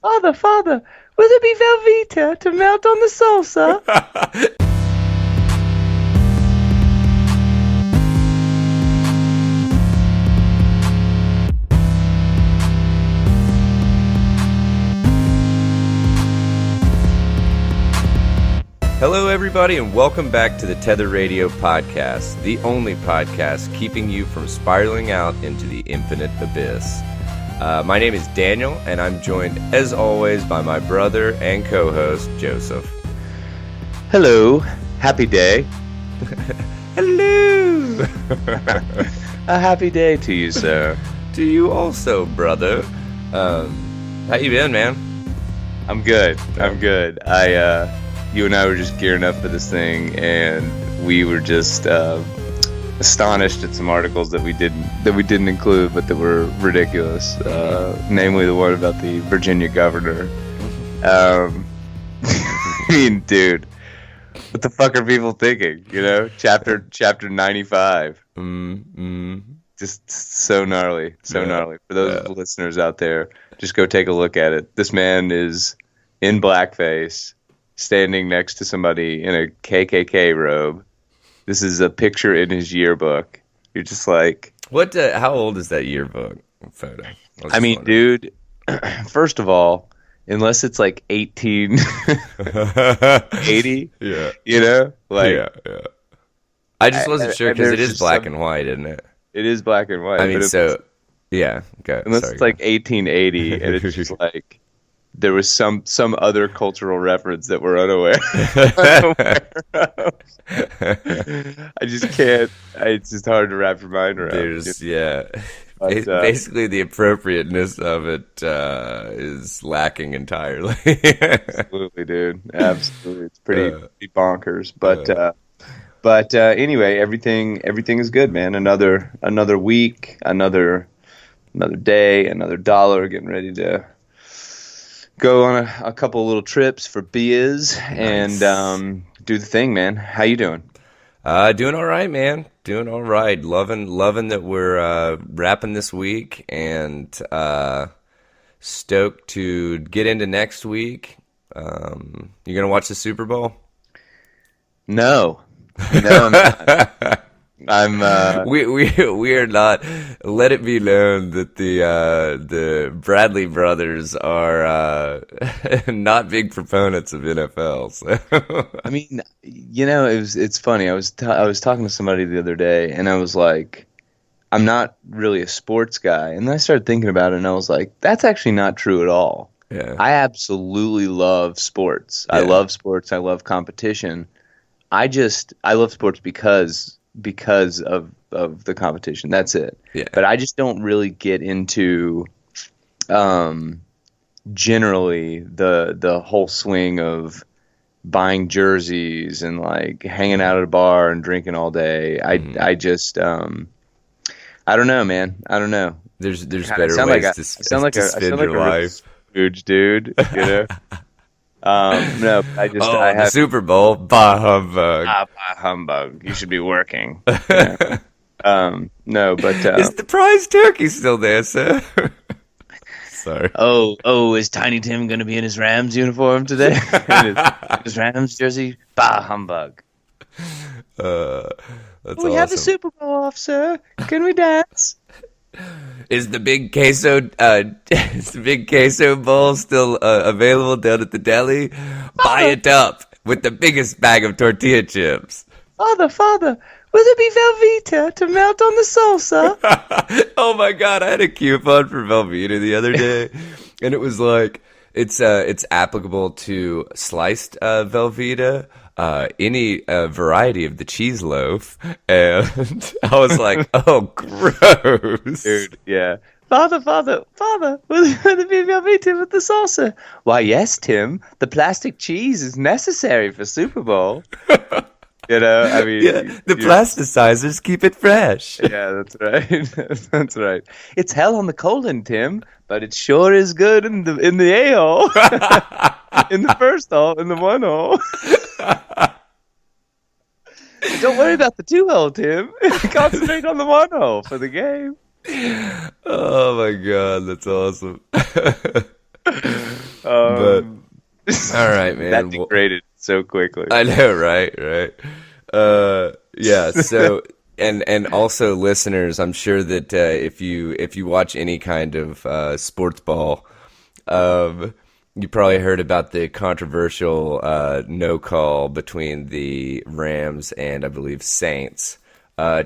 Father, father, will there be Velveeta to melt on the salsa? Hello, everybody, and welcome back to the Tether Radio podcast, the only podcast keeping you from spiraling out into the infinite abyss. My name is Daniel, and I'm joined, as always, by my brother and co-host, Joseph. Hello, happy day. Hello! A happy day to you, sir. To you also, brother. How you been, man? I'm good. You and I were just gearing up for this thing, and we were just astonished at some articles that we didn't include, but that were ridiculous. Namely, the one about the Virginia governor. I mean, dude, what the fuck are people thinking? You know, chapter 95. Just so gnarly, gnarly. For those listeners out there, just go take a look at it. This man is in blackface, standing next to somebody in a KKK robe. This is a picture in his yearbook. You're just like... What? How old is that yearbook photo? I mean, dude, first of all, unless it's like 1880, yeah. You know? Like, yeah. I just wasn't sure because it is black and white, isn't it? It is black and white. I mean, so... Yeah, okay. Unless it's like 1880, and it's just like... There was some other cultural reference that we're unaware of. I just can't. It's just hard to wrap your mind around. But, basically, the appropriateness of it is lacking entirely. Absolutely, dude. Absolutely, it's pretty bonkers. But anyway, everything is good, man. Another week, another day, another dollar. Getting ready to go on a couple little trips for beers and do the thing, man. How you doing? Doing all right, man. Doing all right. Loving that we're wrapping this week and stoked to get into next week. You gonna watch the Super Bowl? No, I'm not. We are not. Let it be known that the Bradley brothers are not big proponents of NFL. So. I mean, you know, it's funny. I was talking to somebody the other day, and I was like, I'm not really a sports guy, and then I started thinking about it, and I was like, that's actually not true at all. Yeah. I absolutely love sports. Yeah. I love sports. I love competition. I love sports because of the competition. That's it. Yeah. But I just don't really get into generally the whole swing of buying jerseys and like hanging out at a bar and drinking all day. I just I don't know, man. I don't know. There's better ways to spend your life. Huge dude, you know. No, I have the Super Bowl. Bah humbug. Bah humbug. You should be working. Yeah. No, but is the prize turkey still there, sir? Sorry. Oh, is Tiny Tim going to be in his Rams uniform today? his Rams jersey? Bah humbug. That's we have the Super Bowl off, sir. Can we dance? Is the big queso bowl still available down at the deli? Buy it up with the biggest bag of tortilla chips. Father, will there be Velveeta to melt on the salsa? Oh my God, I had a coupon for Velveeta the other day, and it was like it's applicable to sliced Velveeta. Any variety of the cheese loaf, and I was like, "Oh, gross, dude!" Yeah, Father, will there be Velveeta with the salsa? Why, yes, Tim. The plastic cheese is necessary for Super Bowl. You know, I mean, the plasticizers keep it fresh. Yeah, that's right. That's right. It's hell on the colon, Tim, but it sure is good in the A hole, in the first hole, in the one hole. Don't worry about the 2-hole, Tim. Concentrate on the 1-hole for the game. Oh my God, that's awesome. But Um, all right, that man. Well, degraded so quickly. I know, right? Right. Yeah. So, and also listeners, I'm sure that if you watch any kind of sports ball, you probably heard about the controversial no call between the Rams and I believe Saints.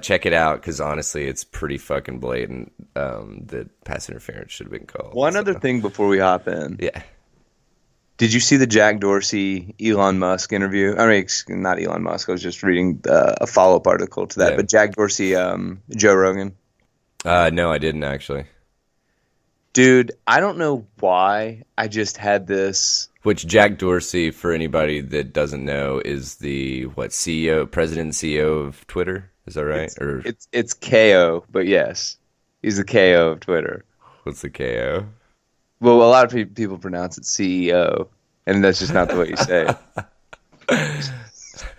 Check it out because honestly, it's pretty fucking blatant that pass interference should have been called. One So, other thing before we hop in. yeah. Did you see the Jack Dorsey Elon Musk interview? I mean, not Elon Musk. I was just reading a follow-up article to that. Yeah. But Jack Dorsey, Joe Rogan. No, I didn't actually. Dude, I don't know why. I just had this. Which Jack Dorsey, for anybody that doesn't know, is the CEO, president and CEO of Twitter. Is that right? Or It's KO, but yes, he's the KO of Twitter. what's the KO? Well, a lot of people pronounce it CEO, and that's just not the way you say it.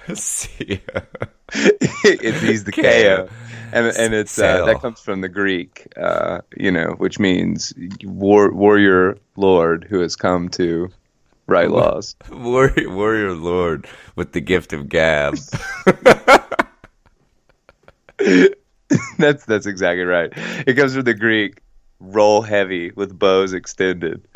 CEO. He's the KO. KO, and it's Sale. that comes from the Greek, which means warrior lord who has come to write laws. Warrior Lord with the gift of gab. That's exactly right. It comes from the Greek, roll heavy with bows extended.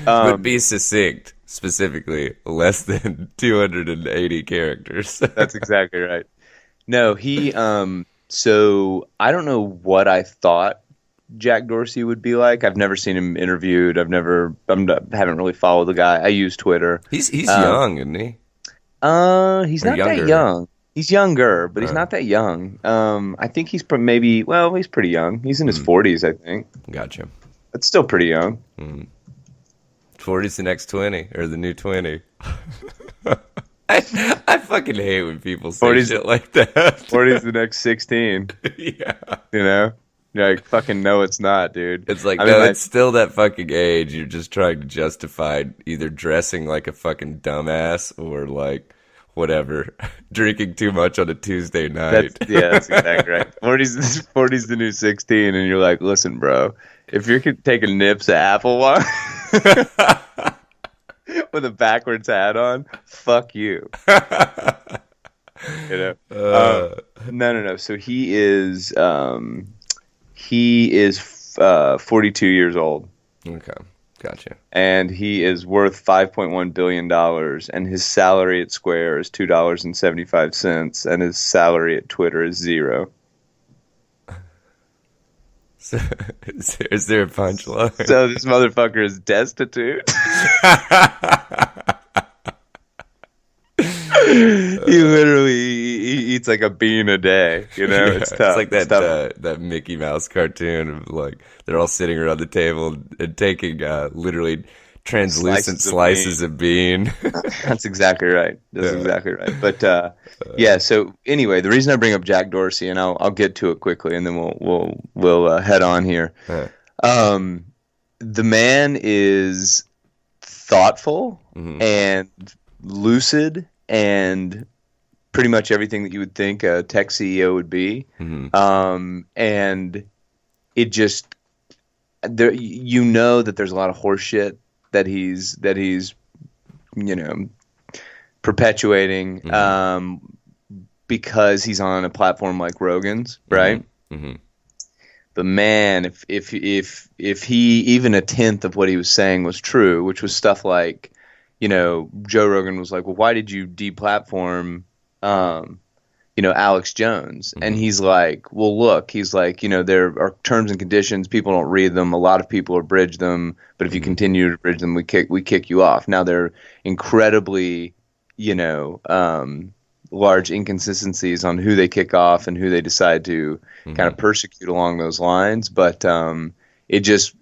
But be succinct, specifically less than 280 characters. That's exactly right. No, so I don't know what I thought Jack Dorsey would be like. I've never seen him interviewed. Haven't really followed the guy. I use Twitter. He's young, isn't he? He's Or not younger. that young. He's younger, but he's not that young. I think he's he's pretty young. He's in his 40s, I think. Gotcha. That's still pretty young. 40's the next 20, or the new 20. I fucking hate when people say 40's shit like that. 40's the next 16. Yeah. You know? You're like, fucking no, it's not, dude. It's like, I mean, no, it's still that fucking age. You're just trying to justify either dressing like a fucking dumbass or like whatever, drinking too much on a Tuesday night. That's exactly right. 40's the new 16, and you're like, listen, bro, if you're taking nips at Apple Watch with a backwards hat on, fuck you. You know? No. So he is 42 years old. Okay, gotcha. And he is worth $5.1 billion, and his salary at Square is $2.75, and his salary at Twitter is $0. So, is there a punchline? So this motherfucker is destitute. He literally he eats like a bean a day. You know, Yeah, it's tough. like It's tough. that Mickey Mouse cartoon of like they're all sitting around the table and taking literally translucent slices of bean. That's exactly right. That's exactly right. But yeah. So anyway, the reason I bring up Jack Dorsey, and I'll get to it quickly, and then we'll head on here. The man is thoughtful and lucid and pretty much everything that you would think a tech CEO would be. And it just there, you know that there's a lot of horse shit that he's perpetuating because he's on a platform like Rogan's, right? But man, if he even a tenth of what he was saying was true, which was stuff like, Joe Rogan was like, well, why did you deplatform, Alex Jones? And he's like, well, look, he's like, there are terms and conditions. People don't read them. A lot of people abridge them. But if you continue to abridge them, we kick you off. Now, they're incredibly, large inconsistencies on who they kick off and who they decide to kind of persecute along those lines. But it just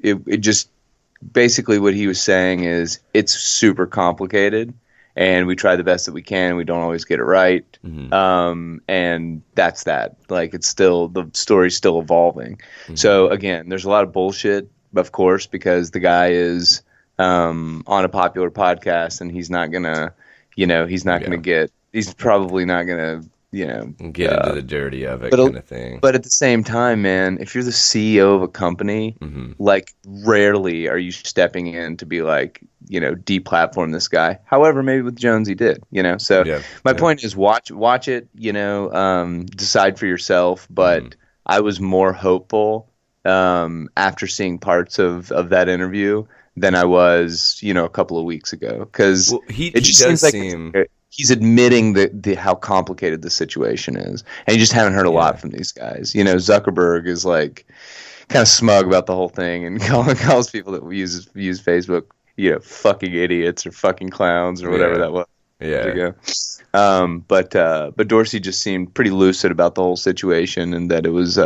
basically what he was saying is it's super complicated and we try the best that we can. We don't always get it right. And that's that. Like, it's still, the story's still evolving. So again, there's a lot of bullshit, of course, because the guy is on a popular podcast and he's not gonna, he's probably not gonna you know, And get into the dirty of it but kind of thing. but at the same time, man, if you're the CEO of a company, Hmm. like rarely are you stepping in to be like, deplatform this guy. However, maybe with Jones he did, So Yeah. my Yeah. point is watch it, decide for yourself. Hmm. But I was more hopeful after seeing parts of that interview than I was, a couple of weeks ago, because Well, he it he just does seems like seem, he's admitting the how complicated the situation is, and you just haven't heard a yeah. lot from these guys. Zuckerberg is like kind of smug about the whole thing and calls people that use Facebook, fucking idiots or fucking clowns or whatever Yeah. that was Yeah. ago. But Dorsey just seemed pretty lucid about the whole situation, and that it was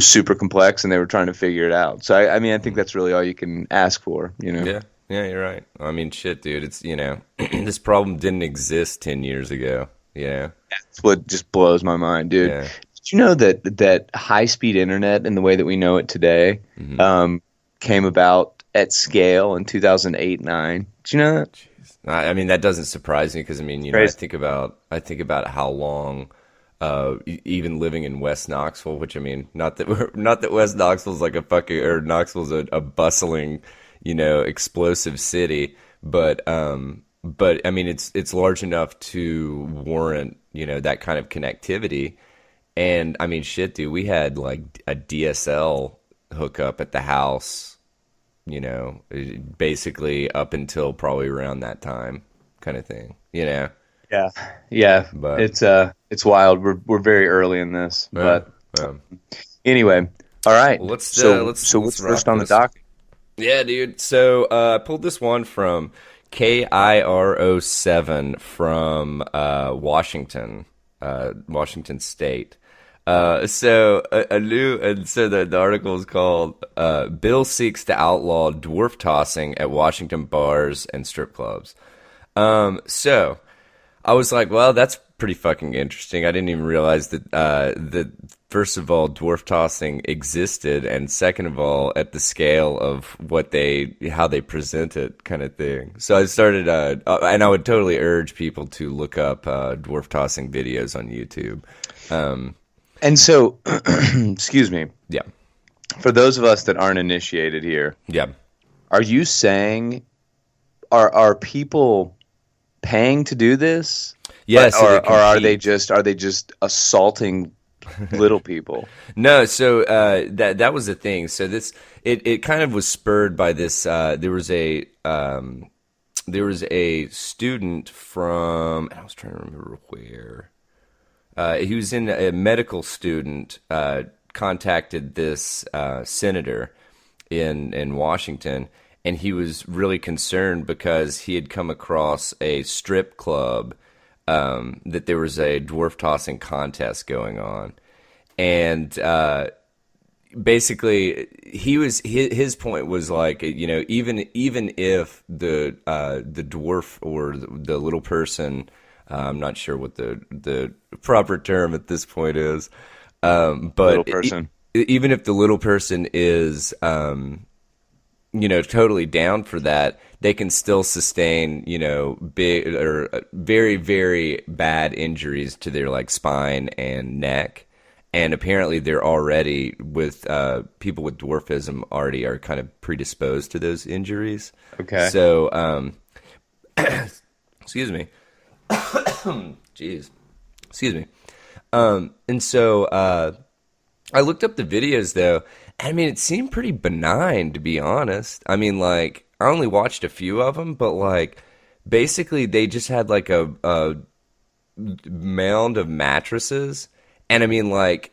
super complex and they were trying to figure it out. So I mean, I think that's really all you can ask for. Yeah. Yeah, you're right. I mean, shit, dude. It's, this problem didn't exist 10 years ago. Yeah. That's what just blows my mind, dude. Yeah. Did you know that high speed internet in the way that we know it today Hmm. came about at scale in 2008 9? Did you know that? I mean, that doesn't surprise me because, I mean, Crazy. I think about how long, even living in West Knoxville, which, I mean, not that West Knoxville's like a fucking, or Knoxville's a bustling, explosive city, but I mean, it's large enough to warrant, that kind of connectivity. And I mean, shit, dude, we had like a DSL hookup at the house, basically up until probably around that time, kind of thing. Yeah, yeah. But It's wild. We're very early in this, yeah, but yeah. anyway. All right. Well, So let's what's first rock on the this. docket? Yeah, dude. So I pulled this one from KIRO7 from Washington, Washington State. The article is called "Bill Seeks to Outlaw Dwarf Tossing at Washington Bars and Strip Clubs." So I was like, well, that's pretty fucking interesting. I didn't even realize that first of all, dwarf tossing existed, and second of all, at the scale of how they present it, kind of thing. So I started, and I would totally urge people to look up dwarf tossing videos on YouTube. And so, excuse me, Yeah, for those of us that aren't initiated here, yeah. are you saying are people paying to do this? Yeah, so they Or compete. are they just assaulting little people? No, so that was the thing. So it kind of was spurred by this. There was a student from, I was trying to remember where. He was in a medical student contacted this senator in Washington, and he was really concerned because he had come across a strip club that there was a dwarf tossing contest going on, and basically his point was like, even if the dwarf or the little person, I'm not sure what the proper term at this point is, Little but person. even if the little person is totally down for that, they can still sustain, big or very, very bad injuries to their like spine and neck. And apparently they're already with people with dwarfism already are kind of predisposed to those injuries. Okay. So, excuse me. Jeez. Excuse me. And so I looked up the videos though. I mean, it seemed pretty benign, to be honest. I mean, like, I only watched a few of them, but like, basically, they just had like a mound of mattresses, and I mean, like,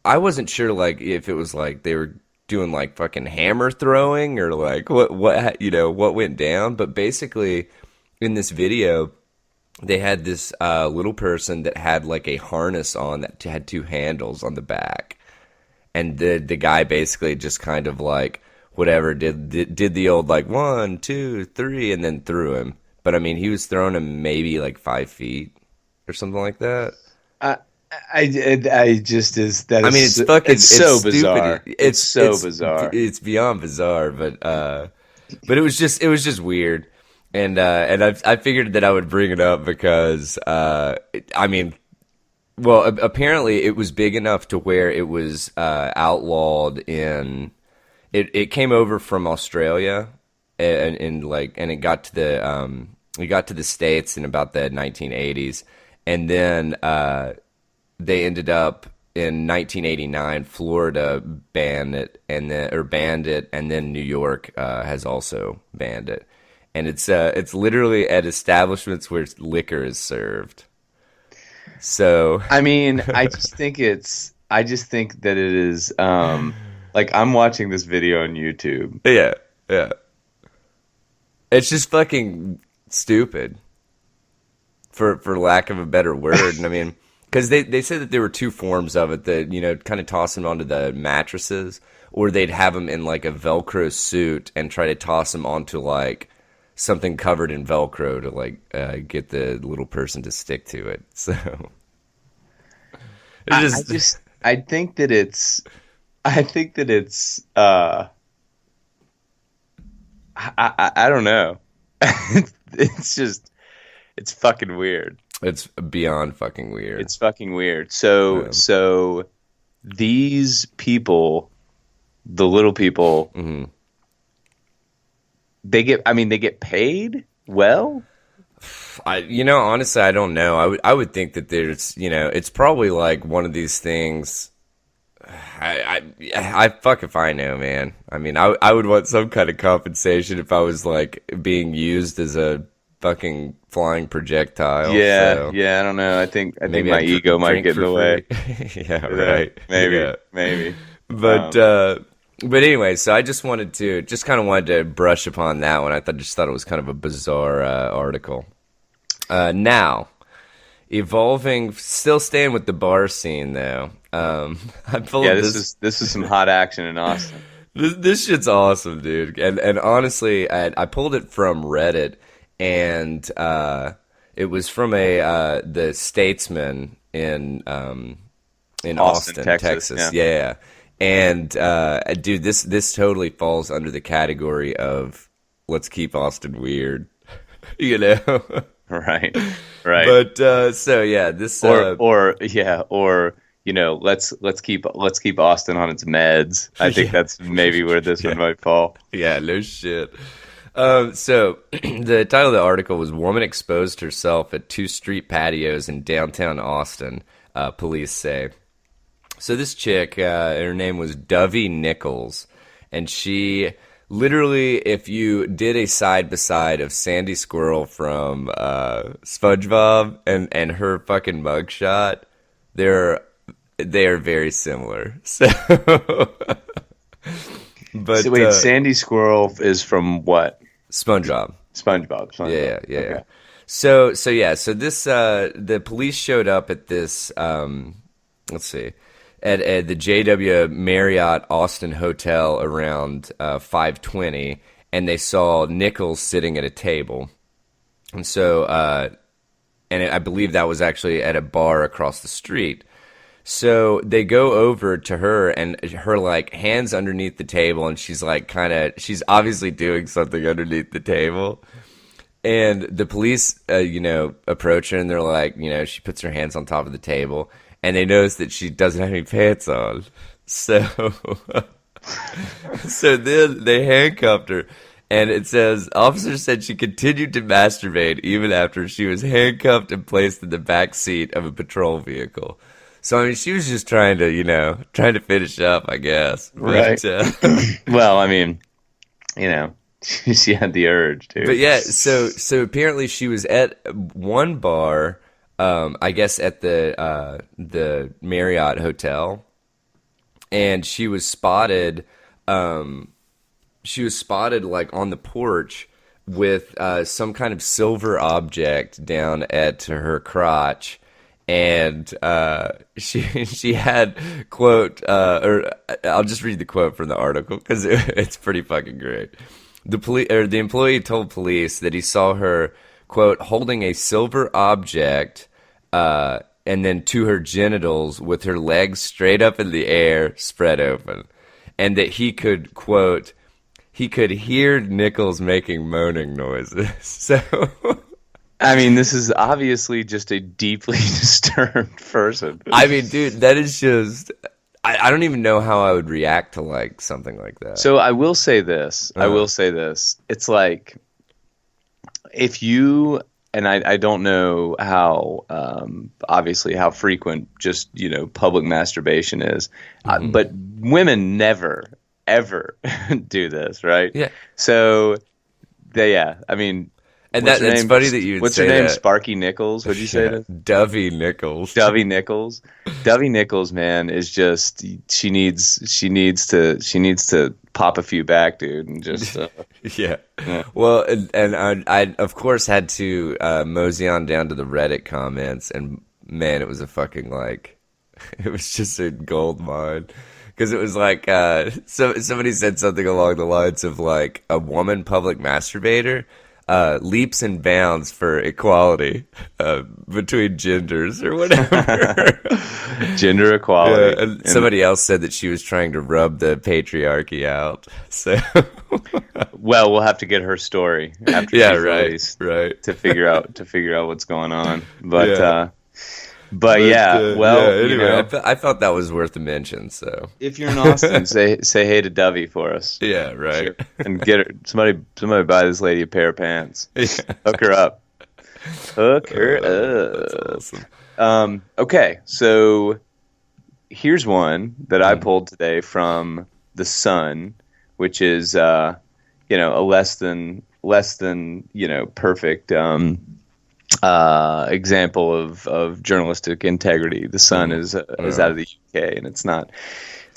I wasn't sure like if it was like they were doing like fucking hammer throwing or like what went down, but basically, in this video, they had this little person that had like a harness on that had two handles on the back. And the guy basically just kind of like whatever did the old like 1, 2, 3 and then threw him. But I mean, he was throwing him maybe like 5 feet or something like that. I I just is that I is mean, it's fucking it's so stupid. bizarre. It's so bizarre. It's beyond bizarre, but it was just weird. And I figured that I would bring it up because I mean, Well, apparently it was big enough to where it was outlawed in. It came over from Australia, and it got to the States in about the 1980s, and then they ended up in 1989. Florida banned it, and then New York has also banned it, and it's literally at establishments where liquor is served. So I mean, I just think that it is, like I'm watching this video on YouTube. yeah, yeah, it's just fucking stupid for lack of a better word. And I mean, because they said that there were two forms of it, that kind of toss them onto the mattresses, or they'd have them in like a Velcro suit and try to toss them onto like something covered in Velcro to like get the little person to stick to it. So it just I think that it's I don't know. It's just it's fucking weird. it's beyond fucking weird. It's fucking weird. So these people, the little people, they get paid well. Honestly, I don't know. I would think that there's, it's probably like one of these things. I fuck if I know, man. I mean, I would want some kind of compensation if I was like being used as a fucking flying projectile. Yeah, so yeah. I don't know. I think maybe my I ego might drink get in for the way. free. Yeah, right. Maybe, Yeah. maybe. But anyway, so I just kind of wanted to brush upon that one. Just thought it was kind of a bizarre article. Now, still staying with the bar scene though. I pulled this is some hot action in Austin. This shit's awesome, dude. And honestly, I pulled it from Reddit, and it was from the Statesman in Austin, Texas. Yeah. And dude, this totally falls under the category of let's keep Austin weird, you know. Right. But so yeah, this or let's keep Austin on its meds. I think that's maybe where this one might fall. Yeah, no shit. So the title of the article was "Woman Exposed Herself at Two Street Patios in Downtown Austin," police say. So this chick, her name was Dovey Nichols, and she literally, if you did a side-by-side of Sandy Squirrel from SpongeBob and her fucking mugshot, they are very similar. So, but so wait, Sandy Squirrel is from what? SpongeBob. SpongeBob. Yeah. Okay. So this the police showed up at this let's see, at the JW Marriott Austin Hotel around 5:20, and they saw Nichols sitting at a table, and so I believe that was actually at a bar across the street. So they go over to her, and her like hands underneath the table, and she's like she's obviously doing something underneath the table. And the police, approach her, and they're like, she puts her hands on top of the table, and they notice that she doesn't have any pants on. So, so then they handcuffed her, and it says, officers said she continued to masturbate even after she was handcuffed and placed in the back seat of a patrol vehicle. So, I mean, she was just trying to finish up, I guess. Right. Well, I mean, she had the urge, dude. But yeah, so apparently she was at one bar, I guess at the Marriott Hotel, and she was spotted like on the porch with some kind of silver object down at her crotch. And she had, quote, or I'll just read the quote from the article because it's pretty fucking great. The employee told police that he saw her, quote, holding a silver object, and then to her genitals with her legs straight up in the air, spread open, and that he could, quote, he could hear Nichols making moaning noises. So I mean, this is obviously just a deeply disturbed person. I mean, dude, that is just. I don't even know how I would react to like something like that. So I will say this. I will say this. It's like if you and I don't know how obviously how frequent just public masturbation is, but women never ever do this, right? Yeah. So I mean. And that's funny that you would what's say her name? that. Sparky Nichols. What'd you say to? Dovey Nichols. Dovey Nichols. Dovey Nichols, man, is just she needs to pop a few back, dude, and just Yeah. Well, and I of course had to mosey on down to the Reddit comments, and man, it was a fucking like, it was just a gold mine. Because it was like, so somebody said something along the lines of like a woman public masturbator leaps and bounds for equality between genders or whatever. Gender equality. Yeah, and somebody else said that she was trying to rub the patriarchy out. So, well, we'll have to get her story after she's released, right, to figure out what's going on. But anyway, I thought that was worth a mention. So if you're in Austin, say hey to Dovey for us. Yeah, right. Sure. And get her somebody buy this lady a pair of pants. Yeah. Hook her up. Hook her up. That's awesome. Okay, so here's one that I pulled today from The Sun, which is a less than perfect example of journalistic integrity. The Sun is out of the UK, and it's not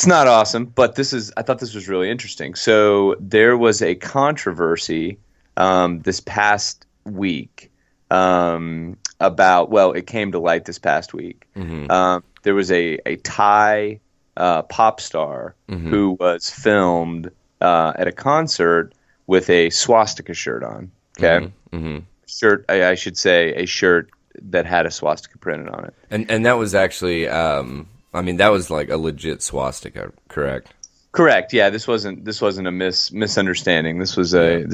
awesome, but I thought this was really interesting. So there was a controversy this past week it came to light this past week. There was a Thai pop star who was filmed at a concert with a swastika shirt on. Okay. Shirt, I should say, a shirt that had a swastika printed on it. And that was actually, that was like a legit swastika, correct? Correct. Yeah, this wasn't a misunderstanding. This was a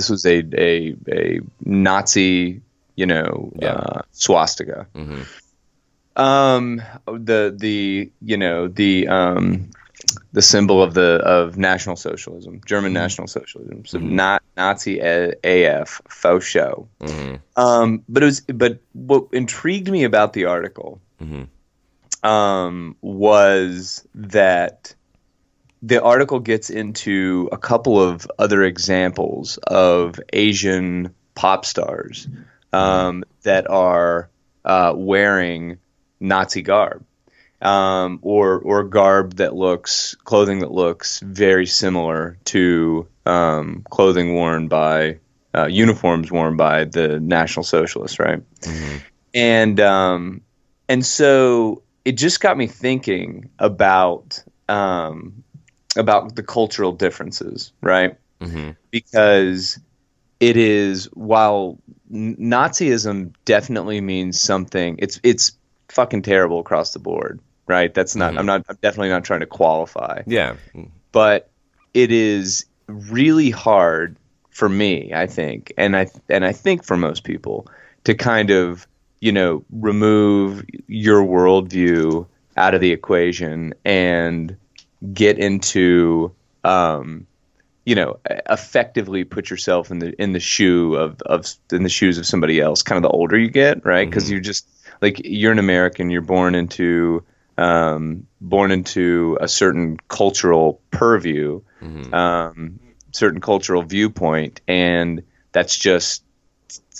Nazi, swastika. The symbol of National Socialism, German National Socialism, so not Nazi AF, faux show. But what intrigued me about the article was that the article gets into a couple of other examples of Asian pop stars that are wearing Nazi garb. Or garb clothing that looks very similar to clothing worn by uniforms worn by the National Socialists, right? And so it just got me thinking about the cultural differences, right? Because it is, while Nazism definitely means something, it's fucking terrible across the board. Right. That's not. I'm definitely not trying to qualify. Yeah. But it is really hard for me, I think, and I think for most people, to kind of remove your worldview out of the equation and get into effectively put yourself in the shoes of somebody else. Kind of the older you get, right? Because you're just like, you're an American. You're born into a certain cultural purview, certain cultural viewpoint, and it's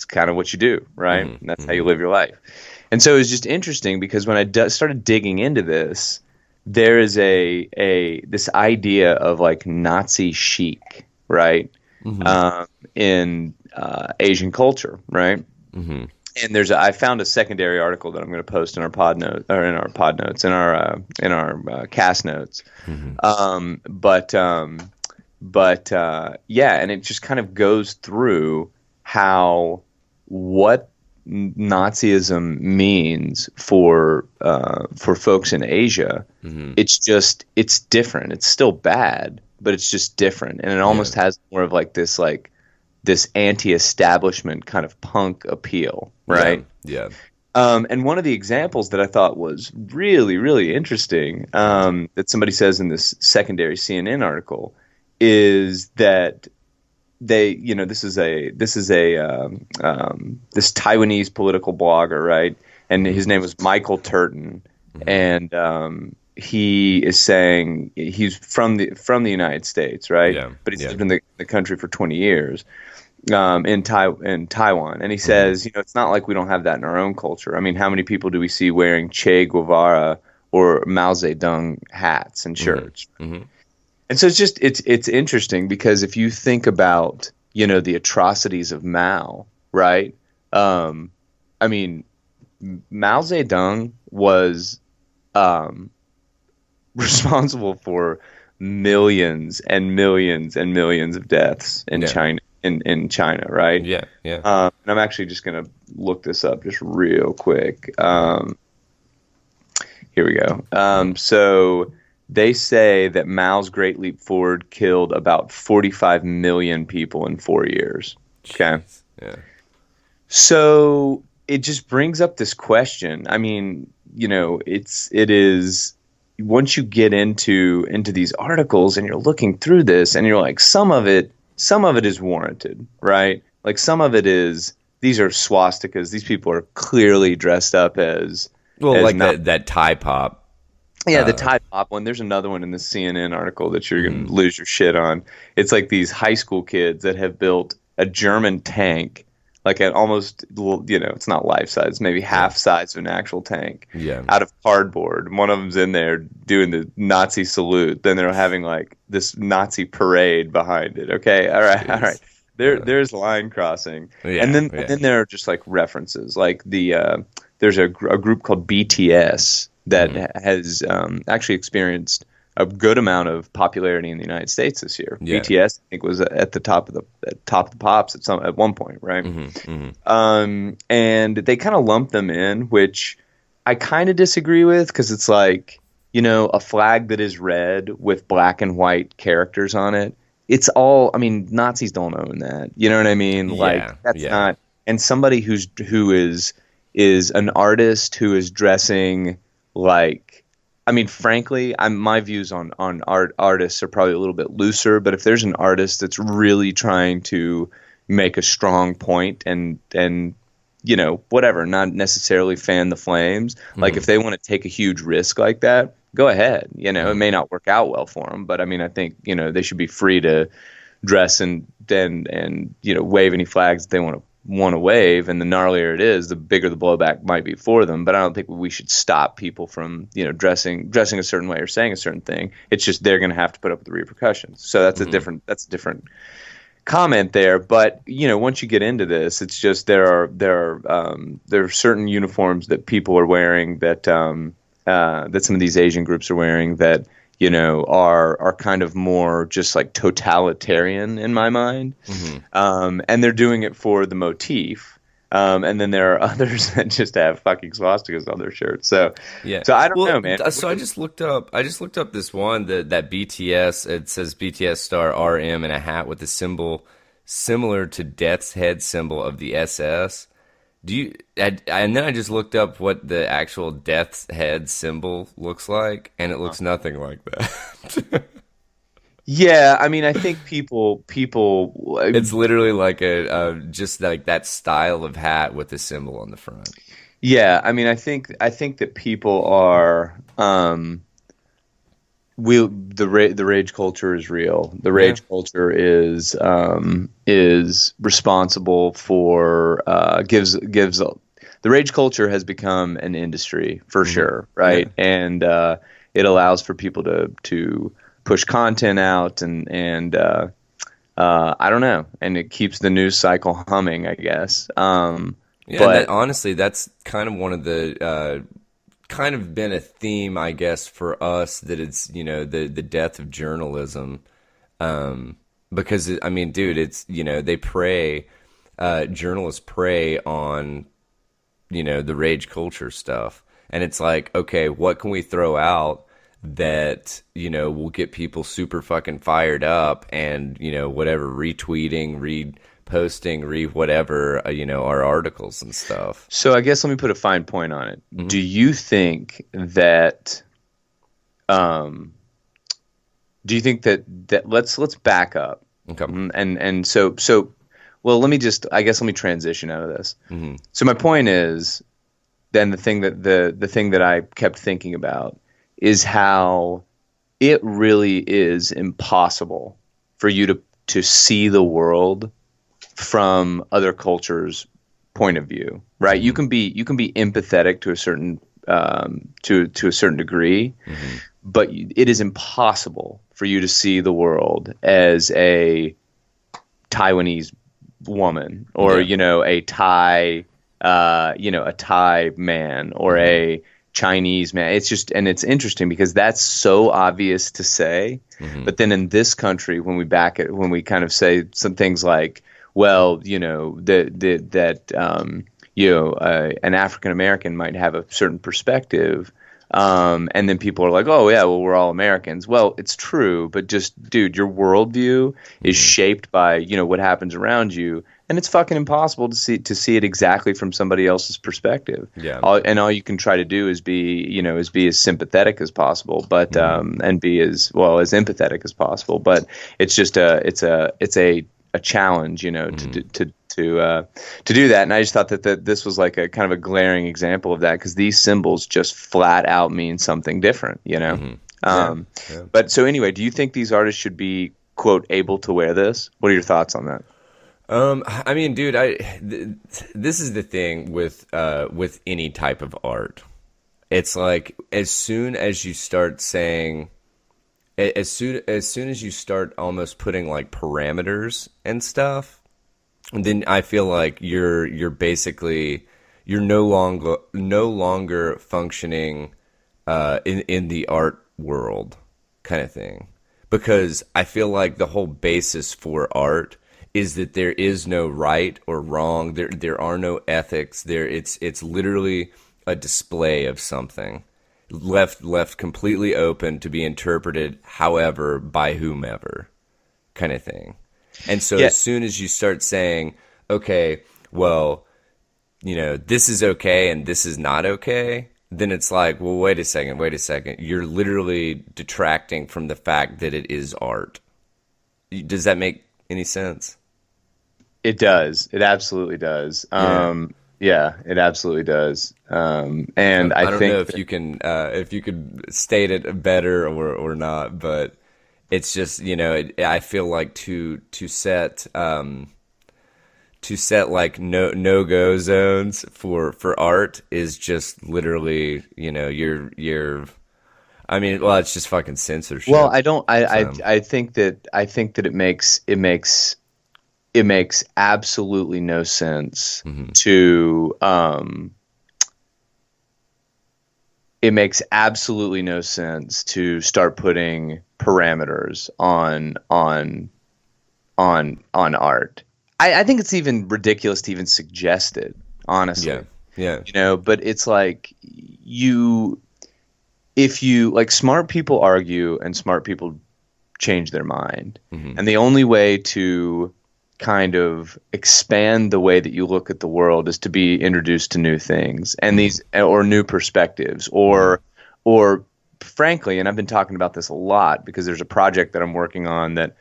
kind of what you do, right? And that's how you live your life. And so it was just interesting because when I started digging into this, there is this idea of like Nazi chic, right? In Asian culture, right? And I found a secondary article that I'm going to post in our pod notes, in our cast notes. And it just kind of goes through what Nazism means for folks in Asia. It's different. It's still bad, but it's just different, and it almost has more of like this like this anti-establishment kind of punk appeal, right? Yeah. And one of the examples that I thought was really, really interesting, that somebody says in this secondary CNN article, is that this Taiwanese political blogger, right? And his name was Michael Turton, and he is saying he's from the United States, right? Yeah. But he's Yeah. lived in the country for 20 years, in Taiwan, and he says, it's not like we don't have that in our own culture. I mean, how many people do we see wearing Che Guevara or Mao Zedong hats and shirts? And so it's interesting because if you think about, the atrocities of Mao, right? I mean, Mao Zedong was responsible for millions and millions and millions of deaths in China. In China, right? Yeah, yeah. And I'm actually just going to look this up just real quick. Here we go. So they say that Mao's Great Leap Forward killed about 45 million people in 4 years. Okay. Jeez. Yeah. So it just brings up this question. I mean, it is once you get into these articles and you're looking through this and you're like, some of it is warranted, right? Like some of it is, these are swastikas. These people are clearly dressed up as like that Thai pop. Yeah, the Thai pop one. There's another one in the CNN article that you're going to lose your shit on. It's like these high school kids that have built a German tank, like an almost, it's not life size, maybe half size of an actual tank, out of cardboard. One of them's in there doing the Nazi salute. Then they're having like this Nazi parade behind it. Okay, all right. There's line crossing, and then there are just like references, like there's a group called BTS that has actually experienced a good amount of popularity in the United States this year. Yeah. BTS, I think, was at the top of the pops at one point, right? And they kind of lump them in, which I kind of disagree with, because it's like, a flag that is red with black and white characters on it. It's all, I mean, Nazis don't own that. You know what I mean? Like that's not. And somebody who is an artist who is dressing like, I mean, frankly, my views on artists are probably a little bit looser, but if there's an artist that's really trying to make a strong point and whatever, not necessarily fan the flames, like if they want to take a huge risk like that, go ahead. It may not work out well for them, but I mean, I think, they should be free to dress and wave any flags that they want to wave, and the gnarlier it is, the bigger the blowback might be for them. But I don't think we should stop people from, dressing a certain way or saying a certain thing. It's just they're going to have to put up with the repercussions. So that's a different comment there. But once you get into this, it's just there are certain uniforms that people are wearing that that some of these Asian groups are wearing that are kind of more just like totalitarian in my mind. And they're doing it for the motif. And then there are others that just have fucking swastikas on their shirts. So I don't know, man. So I just looked up this one that BTS. It says BTS star RM in a hat with a symbol similar to Death's head symbol of the SS. And then I just looked up what the actual Death's head symbol looks like, and it looks nothing like that. Yeah, I mean, I think people. It's literally like just like that style of hat with a symbol on the front. Yeah, I mean, I think that people are. The rage culture is real. The rage culture is responsible for the rage culture has become an industry for sure, right? Yeah. And it allows for people to push content out and I don't know, and it keeps the news cycle humming, I guess. But honestly, that's kind of one of the kind of been a theme, I guess, for us, that it's the death of journalism, because I mean, dude, it's they prey, journalists prey on the rage culture stuff, and it's like, okay, what can we throw out that will get people super fucking fired up and whatever, retweeting, posting, whatever, our articles and stuff. So I guess let me put a fine point on it. Hmm. Do you think that um do you think that let's back up. Okay. And so well, let me transition out of this. Hmm. So my point is then the thing that I kept thinking about is how it really is impossible for you to see the world from other cultures' point of view, right? Hmm. You can be empathetic to a certain to a certain degree, Hmm. but it is impossible for you to see the world as a Taiwanese woman, or Yeah. a Thai man, or Hmm. a Chinese man. It's just, and it's interesting because that's so obvious to say, Hmm. but then in this country, when we kind of say some things like, well, an African American might have a certain perspective. And then people are like, "Oh yeah, well we're all Americans." Well, it's true, but just dude, your worldview is Hmm. shaped by what happens around you, and it's fucking impossible to see it exactly from somebody else's perspective. Yeah. All you can try to do is be as sympathetic as possible, but Hmm. and be as well as empathetic as possible. But it's just a challenge, Hmm. to do that. And I just thought that this was like a kind of a glaring example of that, because these symbols just flat out mean something different. Hmm. Yeah. Um, Yeah. but so anyway, do you think these artists should be quote able to wear this? What are your thoughts on that? I mean, dude, this is the thing with any type of art. It's like as soon as you start saying, as soon as you start almost putting like parameters and stuff, then I feel like you're basically you're no longer functioning in the art world kind of thing, because I feel like the whole basis for art is that there is no right or wrong. There are no ethics. It's literally a display of something left completely open to be interpreted however by whomever kind of thing. And so Yeah, as soon as you start saying, okay, well, this is okay and this is not okay, then it's like, well, wait a second. You're literally detracting from the fact that it is art. Does that make any sense? it does. It absolutely does. Yeah. Yeah, it absolutely does. And I I don't know think if you can if you could state it better or not, but it's just I feel like to set like no go zones for art is just literally you're I mean, well, it's just fucking well, censorship. I don't. So I think that it makes absolutely no sense hmm. to it makes absolutely no sense to start putting parameters on art. I think it's even ridiculous to even suggest it, Yeah, honestly. yeah. But it's like if you like, smart people argue and smart people change their mind. Hmm. And the only way to kind of expand the way that you look at the world is to be introduced to new things and Hmm. these, or new perspectives, Hmm. or frankly, and I've been talking about this a lot because there's a project that I'm working on that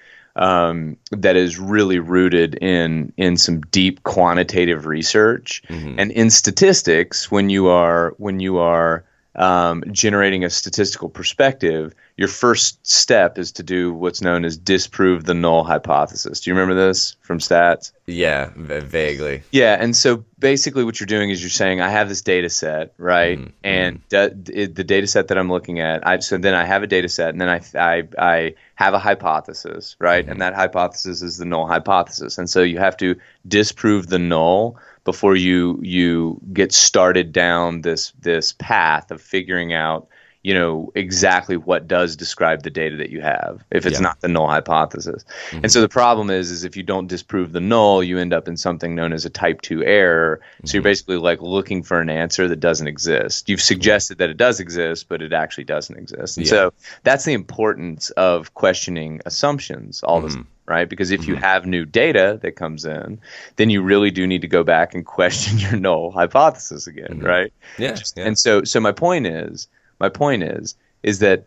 is really rooted in some deep quantitative research Hmm. and in statistics. When you are generating a statistical perspective, your first step is to do what's known as disprove the null hypothesis. Do you remember this from stats? Yeah, vaguely. Yeah, and so basically what you're doing is you're saying I have this data set, right? Hmm. Hmm. And the data set that I'm looking at, so then I have a data set, and then I have a hypothesis, right? And Hmm. that hypothesis is the null hypothesis. And so you have to disprove the null before you get started down this path of figuring out, exactly what does describe the data that you have if it's Yeah. not the null hypothesis. And so the problem is if you don't disprove the null, you end up in something known as a type 2 error. So you're basically like looking for an answer that doesn't exist. You've suggested that it does exist, but it actually doesn't exist. And Yeah. so that's the importance of questioning assumptions all the time. Right? Because if you have new data that comes in, then you really do need to go back and question your null hypothesis again, right? Yeah. Yeah. And so my point is that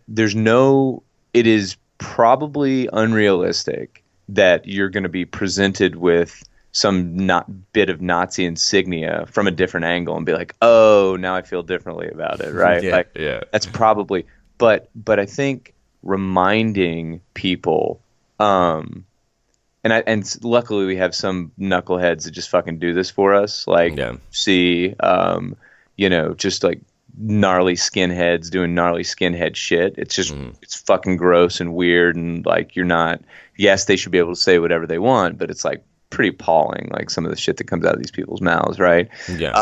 it is probably unrealistic that you're going to be presented with some not bit of Nazi insignia from a different angle and be like, oh, now I feel differently about it, right? Yeah, like yeah. that's probably, but I think reminding people, and luckily we have some knuckleheads that just fucking do this for us, like Yeah. just like gnarly skinheads doing gnarly skinhead shit. It's just it's fucking gross and weird, and like yes, they should be able to say whatever they want, but it's like pretty appalling, like some of the shit that comes out of these people's mouths, right? Yeah.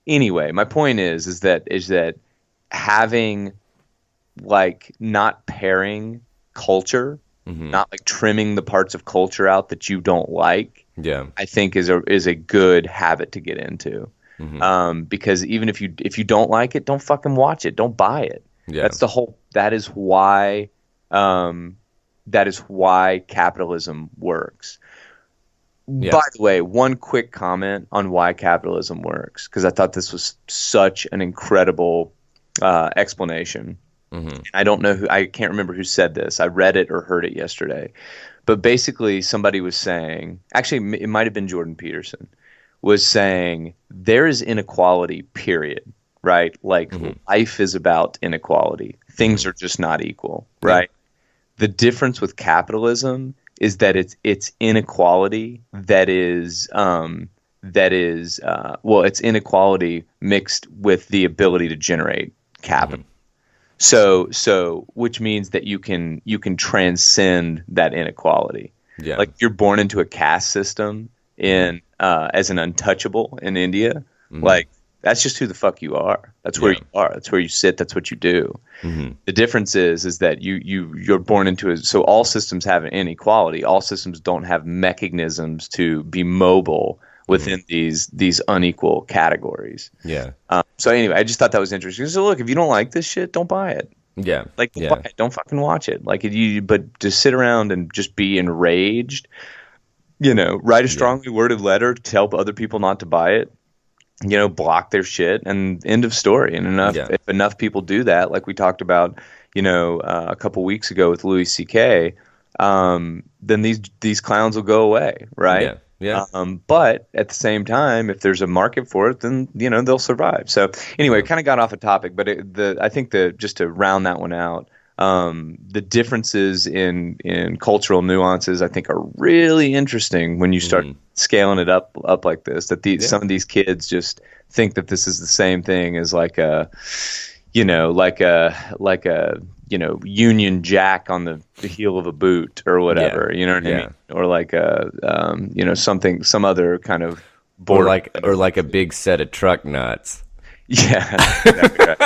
Anyway, my point is that having like not pairing culture, not like trimming the parts of culture out that you don't like, Yeah. I think is a good habit to get into. Because even if you don't like it, don't fucking watch it. Don't buy it. Yeah. That is why capitalism works. Yeah. By the way, one quick comment on why capitalism works, because I thought this was such an incredible explanation. I can't remember who said this. I read it or heard it yesterday. But basically somebody was saying, actually it might have been Jordan Peterson, was saying there is inequality, period, right? Like life is about inequality. Things are just not equal, right? The difference with capitalism is that it's inequality it's inequality mixed with the ability to generate capital. So which means that you can transcend that inequality. Yeah. Like you're born into a caste system as an untouchable in India. Like that's just who the fuck you are. That's where you are. That's where you sit. That's what you do. The difference is that you're born into so all systems have an inequality. All systems don't have mechanisms to be mobile within these unequal categories. Yeah. So anyway, I just thought that was interesting. So look, if you don't like this shit, don't buy it. Yeah. Like, don't buy it. Don't fucking watch it. Like, but to sit around and just be enraged, write a strongly worded letter to tell other people not to buy it. Block their shit, and end of story. And if enough people do that, like we talked about, a couple weeks ago with Louis C.K., then these clowns will go away, right? Yeah. Yeah. But at the same time, if there's a market for it, then they'll survive. So anyway, it kind of got off a topic, but I think just to round that one out, the differences in cultural nuances I think are really interesting when you start scaling it up like this. That some of these kids just think that this is the same thing as like a Union Jack on the heel of a boot or whatever. You know what I mean? Or like some other kind of board, or like a big set of truck nuts. Yeah, exactly right.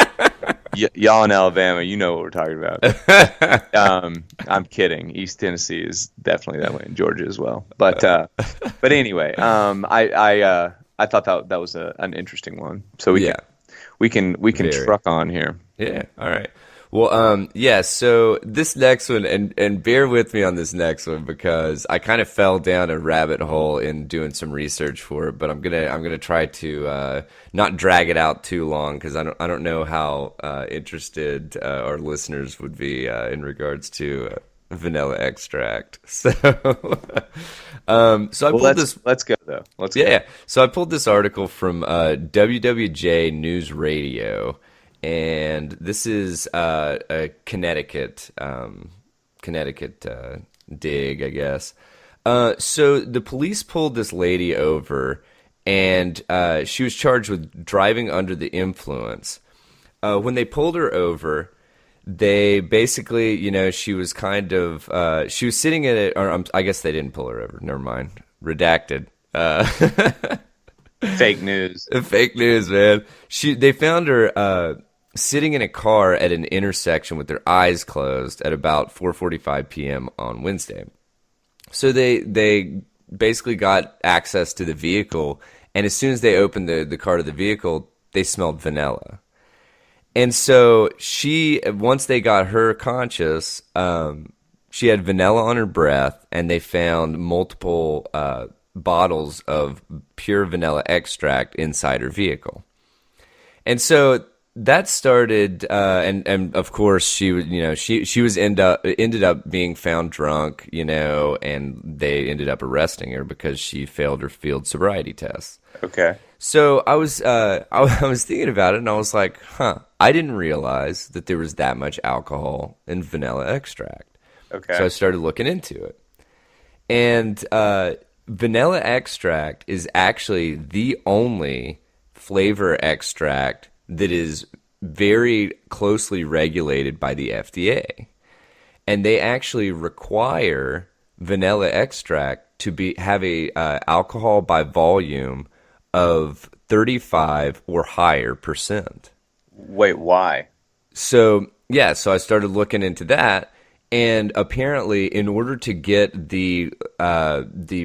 Y'all in Alabama, you know what we're talking about. I'm kidding. East Tennessee is definitely that way, in Georgia as well. But anyway, I thought that was an interesting one. So we can truck on here. Yeah. All right. Well, so this next one, and bear with me on this next one because I kind of fell down a rabbit hole in doing some research for it, but I'm gonna try to not drag it out too long because I don't know how interested our listeners would be in regards to vanilla extract. So, let's go though. Let's go. So I pulled this article from WWJ News Radio. And this is a Connecticut dig, I guess. So the police pulled this lady over, and she was charged with driving under the influence. When they pulled her over, they basically, she was kind of she was sitting in it, or I guess they didn't pull her over. Never mind, redacted. Fake news. Fake news, man. They found her sitting in a car at an intersection with her eyes closed at about 4:45 p.m. on Wednesday. So they basically got access to the vehicle, and as soon as they opened the car to the vehicle, they smelled vanilla. And so once they got her conscious, she had vanilla on her breath, and they found multiple bottles of pure vanilla extract inside her vehicle. And so that started, and of course she was, she was ended up being found drunk, and they ended up arresting her because she failed her field sobriety test. Okay. So I was thinking about it, and I was like, I didn't realize that there was that much alcohol in vanilla extract. Okay. So I started looking into it, and vanilla extract is actually the only flavor extract that is very closely regulated by the FDA. And they actually require vanilla extract to have a alcohol by volume of 35 or higher percent. Wait, why? So I started looking into that, and apparently, in order to get the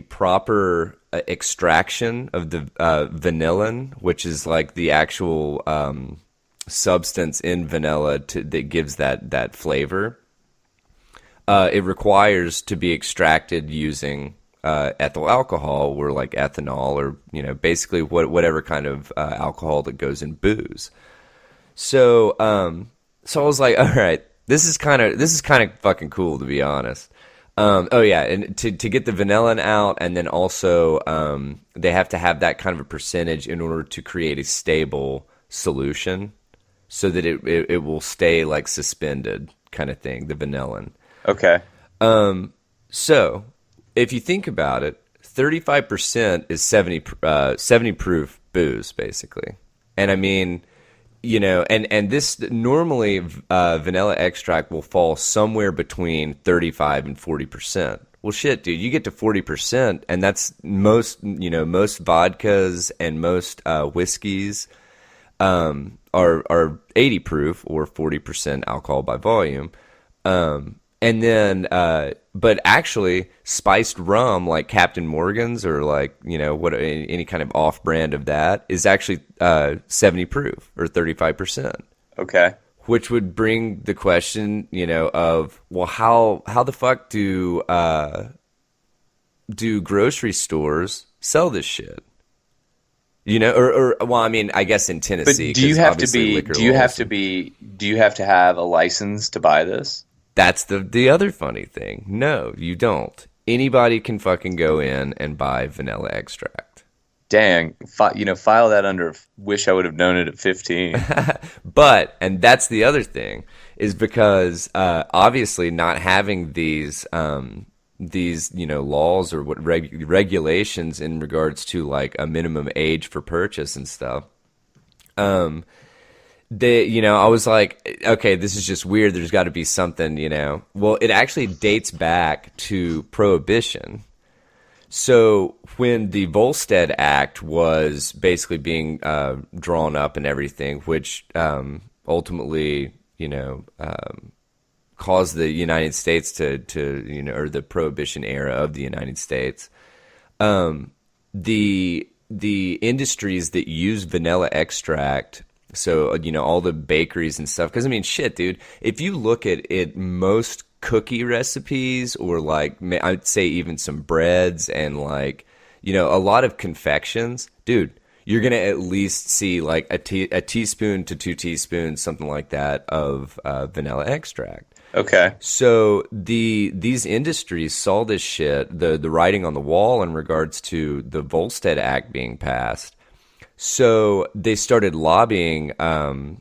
proper extraction of the vanillin, which is like the actual substance in vanilla that gives that flavor, it requires to be extracted using ethyl alcohol, or like ethanol, or basically whatever kind of alcohol that goes in booze. So I was like, all right. This is kind of fucking cool, to be honest. And to get the vanillin out, and then also they have to have that kind of a percentage in order to create a stable solution, so that it will stay like suspended kind of thing. The vanillin. Okay. So if you think about it, 35% is 70 proof booze, basically, and I mean. And this normally vanilla extract will fall somewhere between 35 and 40%. Well, shit, dude, you get to 40%, and that's most vodkas and most whiskeys are 80 proof or 40% alcohol by volume. And then, but actually, spiced rum like Captain Morgan's, or like any kind of off-brand of that, is actually 70 proof or 35%. Okay. Which would bring the question, of, well, how the fuck do grocery stores sell this shit? Well, I mean, I guess in Tennessee. But do you have to have a license to buy this? That's the other funny thing. No, you don't. Anybody can fucking go in and buy vanilla extract. Dang, file that under wish I would have known it at 15. And that's the other thing, is because obviously not having these laws or regulations in regards to like a minimum age for purchase and stuff. I was like, okay, this is just weird. There's got to be something, Well, it actually dates back to Prohibition. So when the Volstead Act was basically being drawn up and everything, which ultimately, caused the United States to or the Prohibition era of the United States, the industries that use vanilla extract. So, all the bakeries and stuff. Because, I mean, shit, dude, if you look at most cookie recipes, or like, I'd say even some breads and like, a lot of confections, dude, you're going to at least see like a teaspoon to 2 teaspoons, something like that, of vanilla extract. Okay. So these industries saw this shit, the writing on the wall in regards to the Volstead Act being passed. So they started lobbying. Or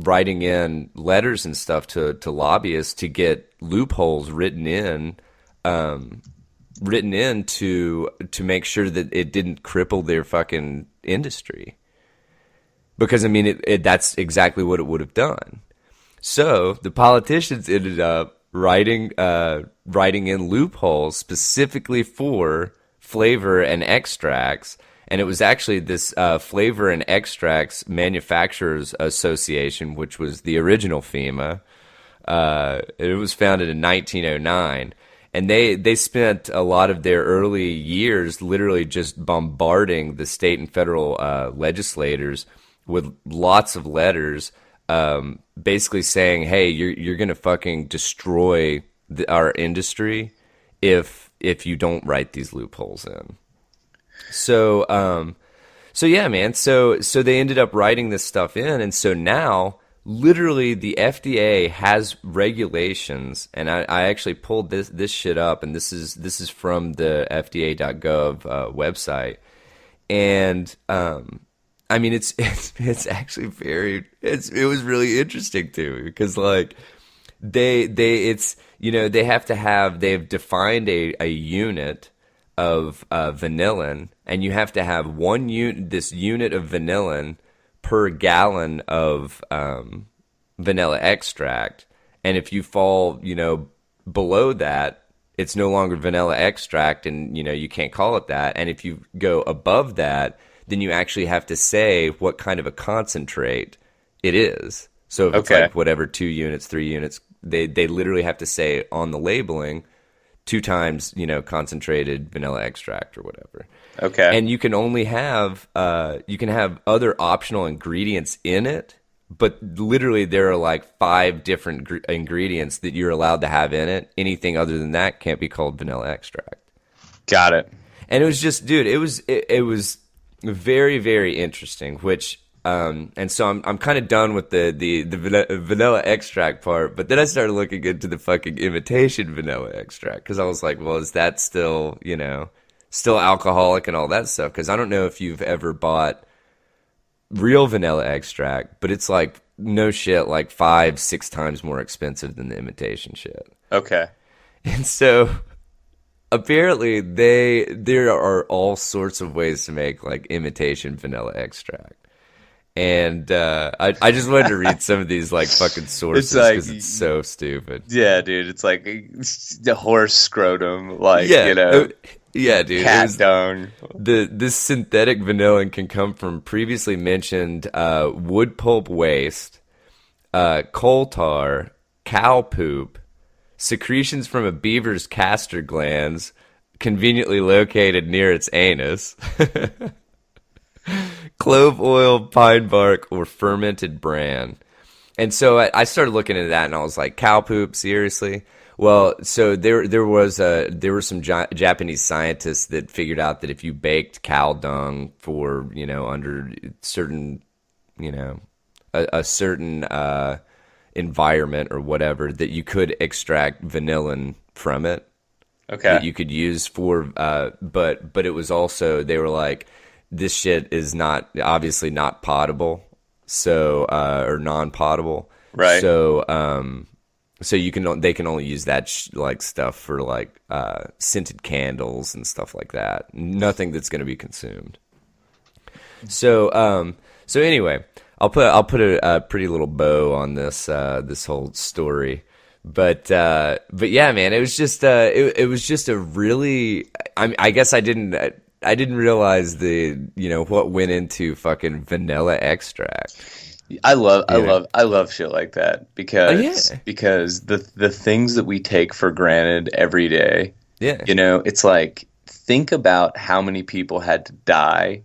writing in letters and stuff to lobbyists to get loopholes written in to make sure that it didn't cripple their fucking industry. Because I mean, that's exactly what it would have done. So the politicians ended up writing in loopholes specifically for Flavor and Extracts, and it was actually this Flavor and Extracts Manufacturers Association, which was the original FEMA. It was founded in 1909. And they spent a lot of their early years literally just bombarding the state and federal legislators with lots of letters, basically saying, "Hey, you're gonna fucking destroy our industry if you don't write these loopholes in." So yeah, man. So they ended up writing this stuff in, and so now, literally, the FDA has regulations, and I actually pulled this shit up, and this is from the FDA.gov website, and I mean it's actually it was really interesting to me because like they've defined a unit of vanillin, and you have to have this unit of vanillin per gallon of vanilla extract, and if you fall, below that, it's no longer vanilla extract, and you can't call it that. And if you go above that, then you actually have to say what kind of a concentrate it is. So if it's like whatever 2 units, 3 units, they literally have to say on the labeling 2 times concentrated vanilla extract or whatever. Okay. And you can only have other optional ingredients in it, but literally there are like 5 different ingredients that you're allowed to have in it. Anything other than that can't be called vanilla extract. Got it. And it was just, dude, it was very, very interesting, which and so I'm kind of done with the vanilla extract part, but then I started looking into the fucking imitation vanilla extract because I was like, well, is that still still alcoholic and all that stuff? Because I don't know if you've ever bought real vanilla extract, but it's like no shit, like 5-6 times more expensive than the imitation shit. Okay. And so apparently there are all sorts of ways to make like imitation vanilla extract. And I just wanted to read some of these like fucking sources because it's so stupid. Yeah, dude, it's like the horse scrotum, like yeah, dude. Cat dung. This synthetic vanillin can come from previously mentioned wood pulp waste, coal tar, cow poop, secretions from a beaver's castor glands, conveniently located near its anus. Clove oil, pine bark, or fermented bran. And so I started looking into that, and I was like, cow poop, seriously? Well, so there were some Japanese scientists that figured out that if you baked cow dung for, under certain, a certain environment or whatever, that you could extract vanillin from it. Okay. That you could use for, but it was also, they were like, this shit is obviously not potable, so or non-potable, right? So they can only use that stuff for like scented candles and stuff like that. Nothing that's going to be consumed. So anyway, I'll put a pretty little bow on this whole story. But yeah, man, it was just it was just a really, I guess I didn't realize what went into fucking vanilla extract. I love shit like that because the things that we take for granted every day. Yeah. It's like, think about how many people had to die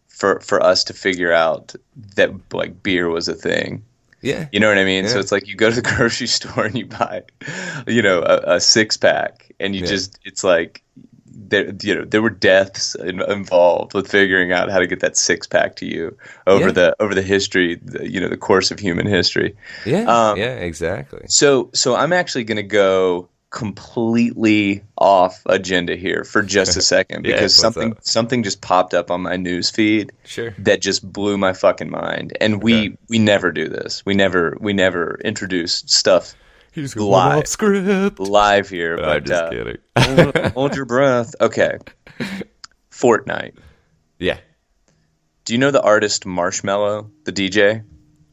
for us to figure out that like beer was a thing. Yeah. You know what I mean? Yeah. So it's like you go to the grocery store and you buy, a 6-pack, and you just, it's like, there were deaths involved with figuring out how to get that 6-pack to you over the history, the course of human history. Yeah, exactly. So I'm actually going to go completely off agenda here for just a second because something just popped up on my news feed that just blew my fucking mind. And we never do this. We never introduce stuff. He's going off script live here. But, I'm just kidding. Hold your breath. Okay. Fortnite. Yeah. Do you know the artist Marshmello, the DJ?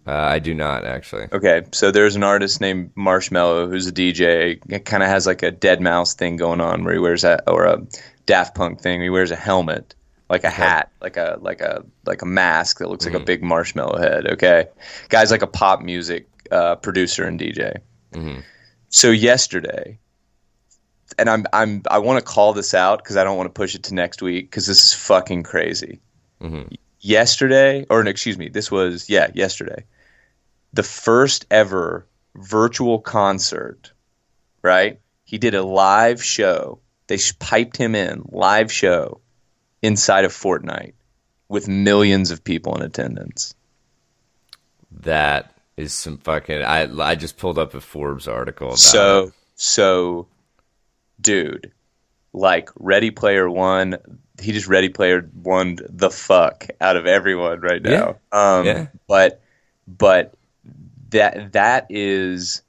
I do not actually. Okay, so there's an artist named Marshmello who's a DJ. It kind of has like a dead mouse thing going on where he wears or a Daft Punk thing. He wears a helmet, like a Okay. hat, like a mask that looks like a big marshmallow head. Okay, guy's like a pop music producer and DJ. So yesterday, and I want to call this out because I don't want to push it to next week because this is fucking crazy. Yesterday, or no, excuse me, this was yesterday. The first ever virtual concert, right? He did a live show. They piped him in, live show, inside of Fortnite with millions of people in attendance. That is some fucking. I just pulled up a Forbes article about it. So, dude, like Ready Player One, he just Ready Player One the fuck out of everyone right now. Yeah. But that is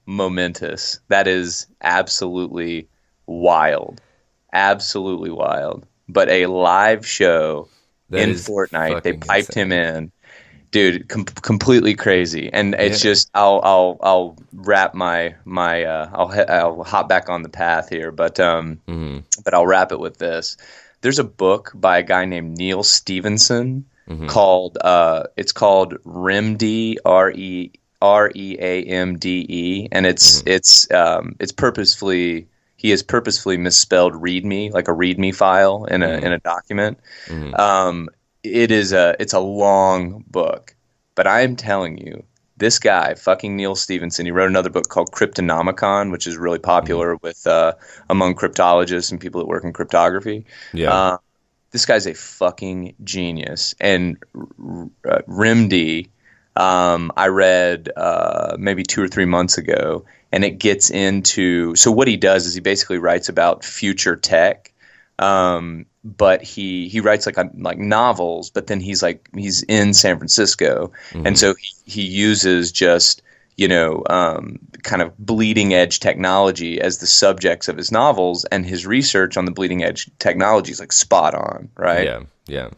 momentous. That is absolutely wild. Absolutely wild. But a live show That in is Fortnite, they fucking piped insane. him in. Dude, completely crazy. And it's Yeah. just I'll wrap I'll hop back on the path here, but I'll wrap it with this. There's a book by a guy named Neil Stevenson called it's called REMD, REAMDE, and it's purposefully he has purposefully misspelled README, like a README file in a document. It's a long book, but I am telling you, this guy, fucking Neil Stevenson, he wrote another book called Cryptonomicon, which is really popular with among cryptologists and people that work in cryptography. Yeah. This guy's a fucking genius. And RIMD, I read maybe 2 or 3 months ago, and it gets into. So what he does is he basically writes about future tech, but he writes like novels. But then he's in San Francisco, and so he uses just kind of bleeding edge technology as the subjects of his novels, and his research on the bleeding edge technology is like spot on, right? Yeah. Yeah.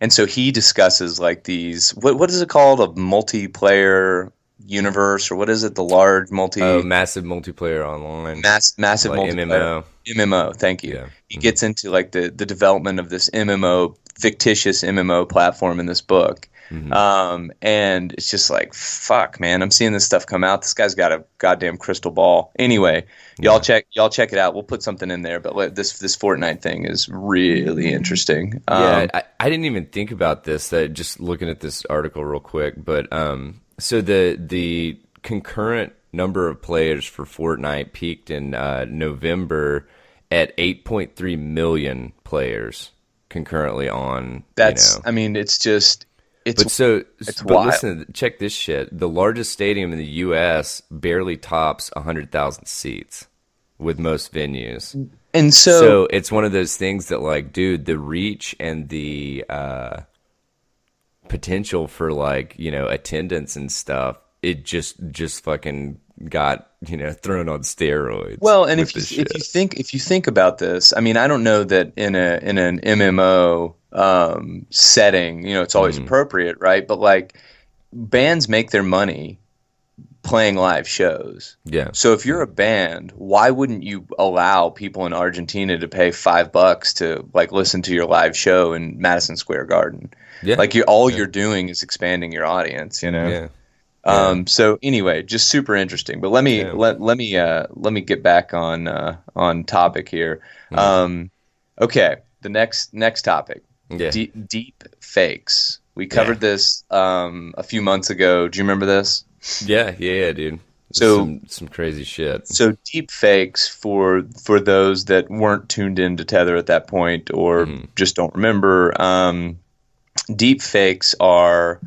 And so he discusses like these what is it called, a multiplayer universe, or what is it, the large Massive multiplayer online. massive Like multiplayer MMO. MMO. Thank you. Yeah. He gets into like the development of this MMO, fictitious MMO platform in this book. And it's just like, fuck, man, I'm seeing this stuff come out. This guy's got a goddamn crystal ball. Anyway, y'all check it out. We'll put something in there, but this Fortnite thing is really interesting. Yeah, I didn't even think about this. Just looking at this article real quick, but so the concurrent number of players for Fortnite peaked in November at 8.3 million players concurrently on. That's, I mean, it's just, But wild. listen, check this shit. The largest stadium in the U.S. barely tops 100,000 seats with most venues. And So it's one of those things that, like, dude, the reach and the potential for, like, attendance and stuff, it just fucking got, thrown on steroids. well, and with this shit. if you think about this, I mean, I don't know that in an MMO setting, it's always appropriate, right? But like, bands make their money playing live shows. Yeah. So if you're a band, why wouldn't you allow people in Argentina to pay $5 to like listen to your live show in Madison Square Garden? Yeah. Like you're doing is expanding your audience, Yeah. So anyway, just super interesting. But let me get back on topic here. Okay, the next topic. Yeah. Deep fakes. We covered this a few months ago. Do you remember this? Yeah, dude. So some crazy shit. So deep fakes, for those that weren't tuned into Tether at that point or just don't remember, deep fakes are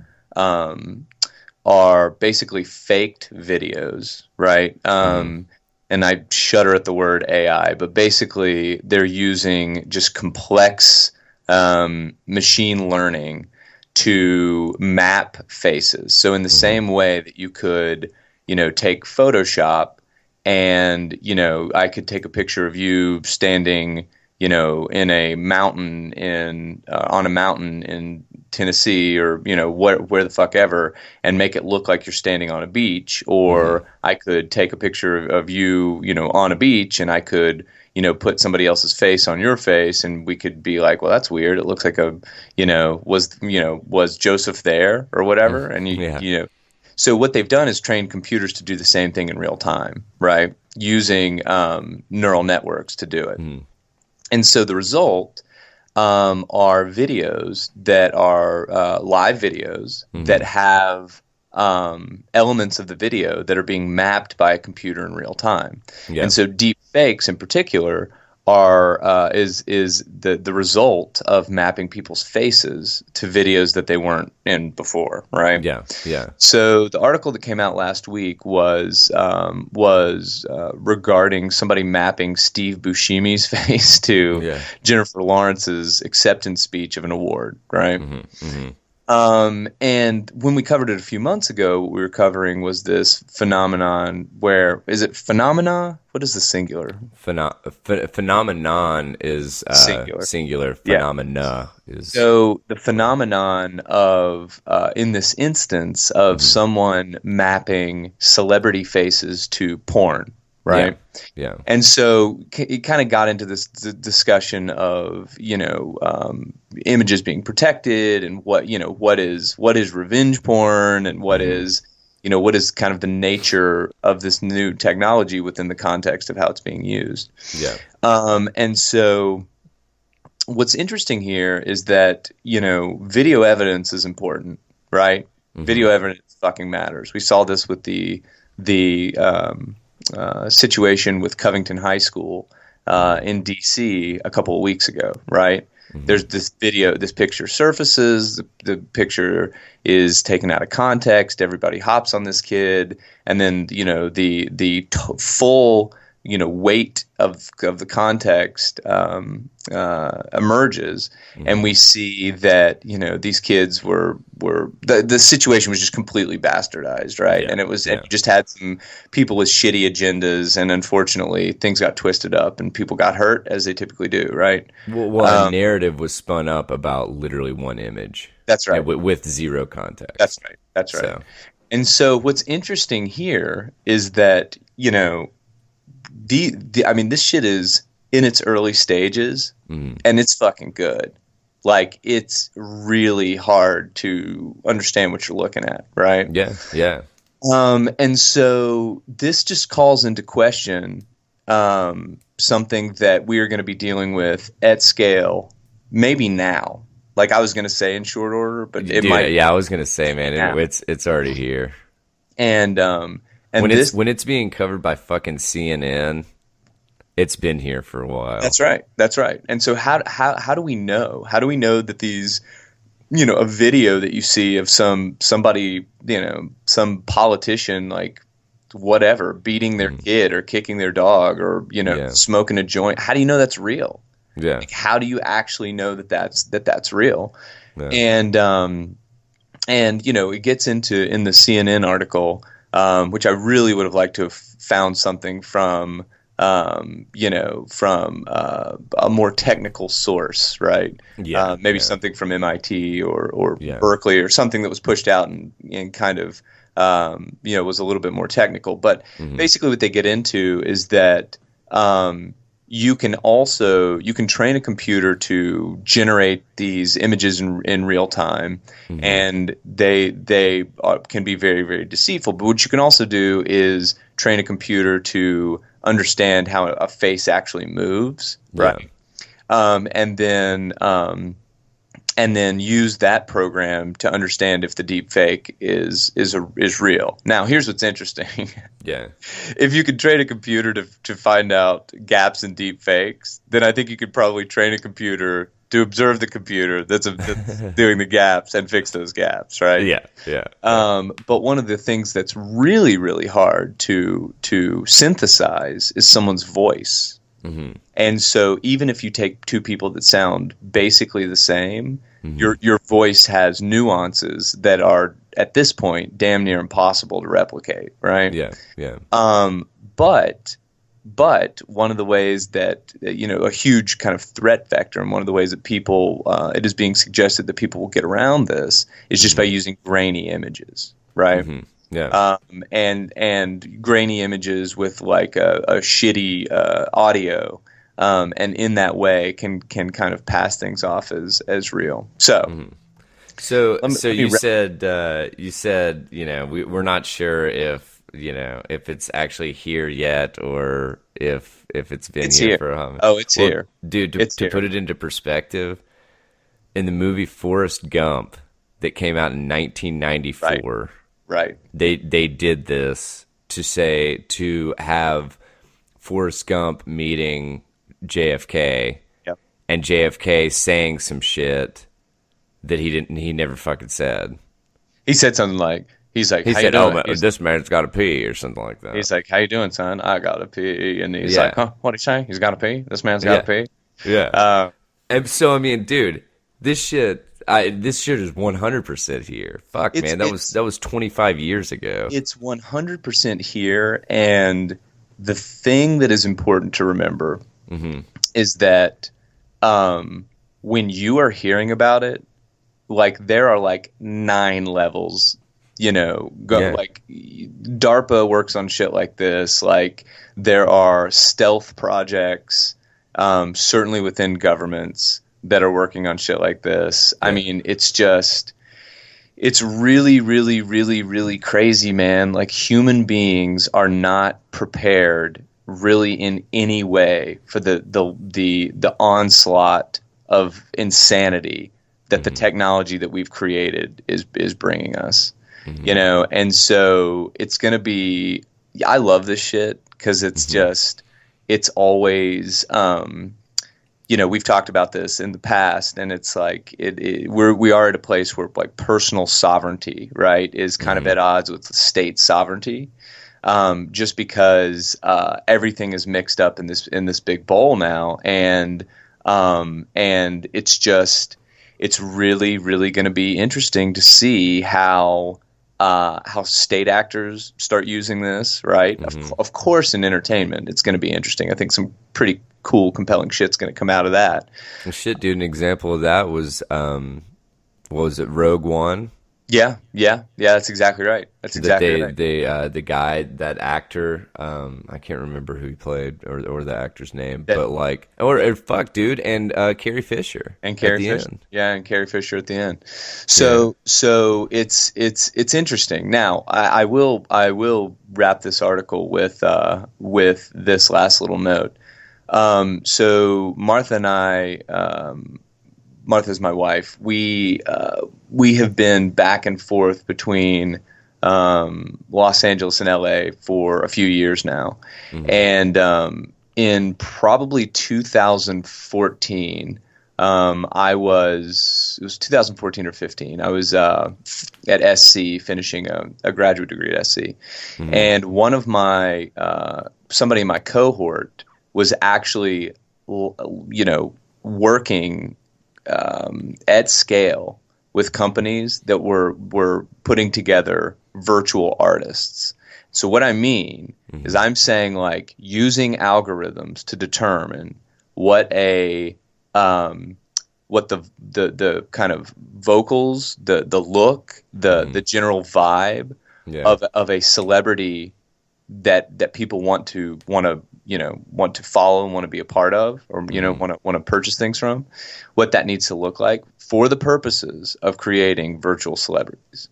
basically faked videos, right? And I shudder at the word AI, but basically they're using just complex machine learning to map faces. So in the same way that you could, take Photoshop and, I could take a picture of you standing, in a mountain on a mountain in Tennessee or where the fuck ever, and make it look like you're standing on a beach, or I could take a picture of you, on a beach, and I could put somebody else's face on your face, and we could be like, well, that's weird. It looks like was Joseph there or whatever, and Yeah. So what they've done is trained computers to do the same thing in real time, right? Using neural networks to do it. And so the result are videos that are live videos that have elements of the video that are being mapped by a computer in real time. Yeah. And so deep fakes in particular are is the result of mapping people's faces to videos that they weren't in before, right? Yeah, yeah. So the article that came out last week was regarding somebody mapping Steve Buscemi's face to Jennifer Lawrence's acceptance speech of an award, right? And when we covered it a few months ago, what we were covering was this phenomenon where, is it phenomena? What is the singular? Phenomenon is singular. Phenomena is. So the phenomenon of, in this instance, of someone mapping celebrity faces to porn, right? Yeah. And so it kind of got into this discussion of, images being protected, and what is revenge porn, and what is kind of the nature of this new technology within the context of how it's being used. Yeah. And so what's interesting here is that, video evidence is important, right? Video evidence fucking matters. We saw this with the situation with Covington High School in DC a couple of weeks ago, right? There's this picture surfaces, the picture is taken out of context, everybody hops on this kid, and then the full weight of the context emerges, and we see that these kids were the situation was just completely bastardized, right? And and you just had some people with shitty agendas, and unfortunately things got twisted up and people got hurt, as they typically do, right? Well, a narrative was spun up about literally one image. That's right. With zero context. That's right. So. And so what's interesting here is that this shit is in its early stages, and it's fucking good. Like, it's really hard to understand what you're looking at, right? Yeah. And so this just calls into question something that we are going to be dealing with at scale, maybe now. Like I was going to say in short order, but it might. Yeah, I was going to say, man, it's already here. And when it's being covered by fucking CNN, it's been here for a while. That's right. And so how do we know? How do we know that these, a video that you see of somebody, some politician, like whatever, beating their kid or kicking their dog or smoking a joint? How do you know that's real? Yeah. Like, how do you actually know that that's real? Yeah. And it gets into in the CNN article, which I really would have liked to have found something from. From a more technical source, right? Yeah, maybe something from MIT or Berkeley, or something that was pushed out and kind of was a little bit more technical. But basically, what they get into is that you can train a computer to generate these images in real time, and they can be very, very deceitful. But what you can also do is train a computer to understand how a face actually moves, right? And then use that program to understand if the deep fake is real. Now, here's what's interesting. Yeah. If you could train a computer to find out gaps in deep fakes, then I think you could probably train a computer to observe the computer that's doing the gaps and fix those gaps, right? Yeah. But one of the things that's really, really hard to synthesize is someone's voice. And so even if you take two people that sound basically the same, your voice has nuances that are, at this point, damn near impossible to replicate, right? Yeah. But But one of the ways that, a huge kind of threat vector, and one of the ways that people, it is being suggested that people will get around this is just by using grainy images, right? Yeah. And grainy images with like a shitty audio, and in that way can kind of pass things off as real. So. So, Let me- so let me you ra- said, we're not sure if it's actually here yet or if it's been It's here here. for a while. Oh, it's Well, here. dude, It's to here. put it into perspective, in the movie Forrest Gump that came out in 1994, Right. they did this to have Forrest Gump meeting JFK Yep. and JFK saying some shit that he never fucking said. He said something like, he's like, He how said, you "Oh, doing? this man's got to pee," or something like that. He's like, how you doing, son? I gotta pee. And he's Yeah. like, huh? What'd he say? He's gotta pee? This man's gotta Yeah. pee? Yeah. Uh, And so, I mean, dude, this shit is 100% here. Fuck, It's- man, that was 25 years ago. it's 100% here. And the thing that is important to remember is that when you are hearing about it, like there are like 9 levels, Yeah. like DARPA works on shit like this. Like there are stealth projects, certainly within governments that are working on shit like this. I Yeah. mean, it's really, really, really, really crazy, man. Like human beings are not prepared really in any way for the onslaught of insanity that the technology that we've created is bringing us. And so it's going to be, I love this shit because it's just, it's always, we've talked about this in the past, and it's like we are at a place where like personal sovereignty, right, is kind of at odds with state sovereignty, just because everything is mixed up in this big bowl now, and it's really, really going to be interesting to see how state actors start using this, right? Of course, in entertainment, it's going to be interesting. I think some pretty cool, compelling shit's going to come out of that. Well, shit, dude, an example of that was, what was it, Rogue One? Yeah, that's exactly right. That's exactly right. The guy, that actor, I can't remember who he played or the actor's name, but like, or fuck, dude, and Carrie Fisher And at Carrie the Fisher, end. yeah, and Carrie Fisher at the end. So it's interesting. Now I will wrap this article with this last little note. So Martha and I, Martha's my wife. We have been back and forth between Los Angeles and LA for a few years now, and in probably 2014, it was 2014 or 15. I was at SC finishing a graduate degree at SC, and one of my somebody in my cohort was actually working at scale with companies that were putting together virtual artists. So what I mean is I'm saying like using algorithms to determine what the kind of vocals, the look, the general vibe of a celebrity that people want to follow and want to be a part of, or want to purchase things from, what that needs to look like for the purposes of creating virtual celebrities,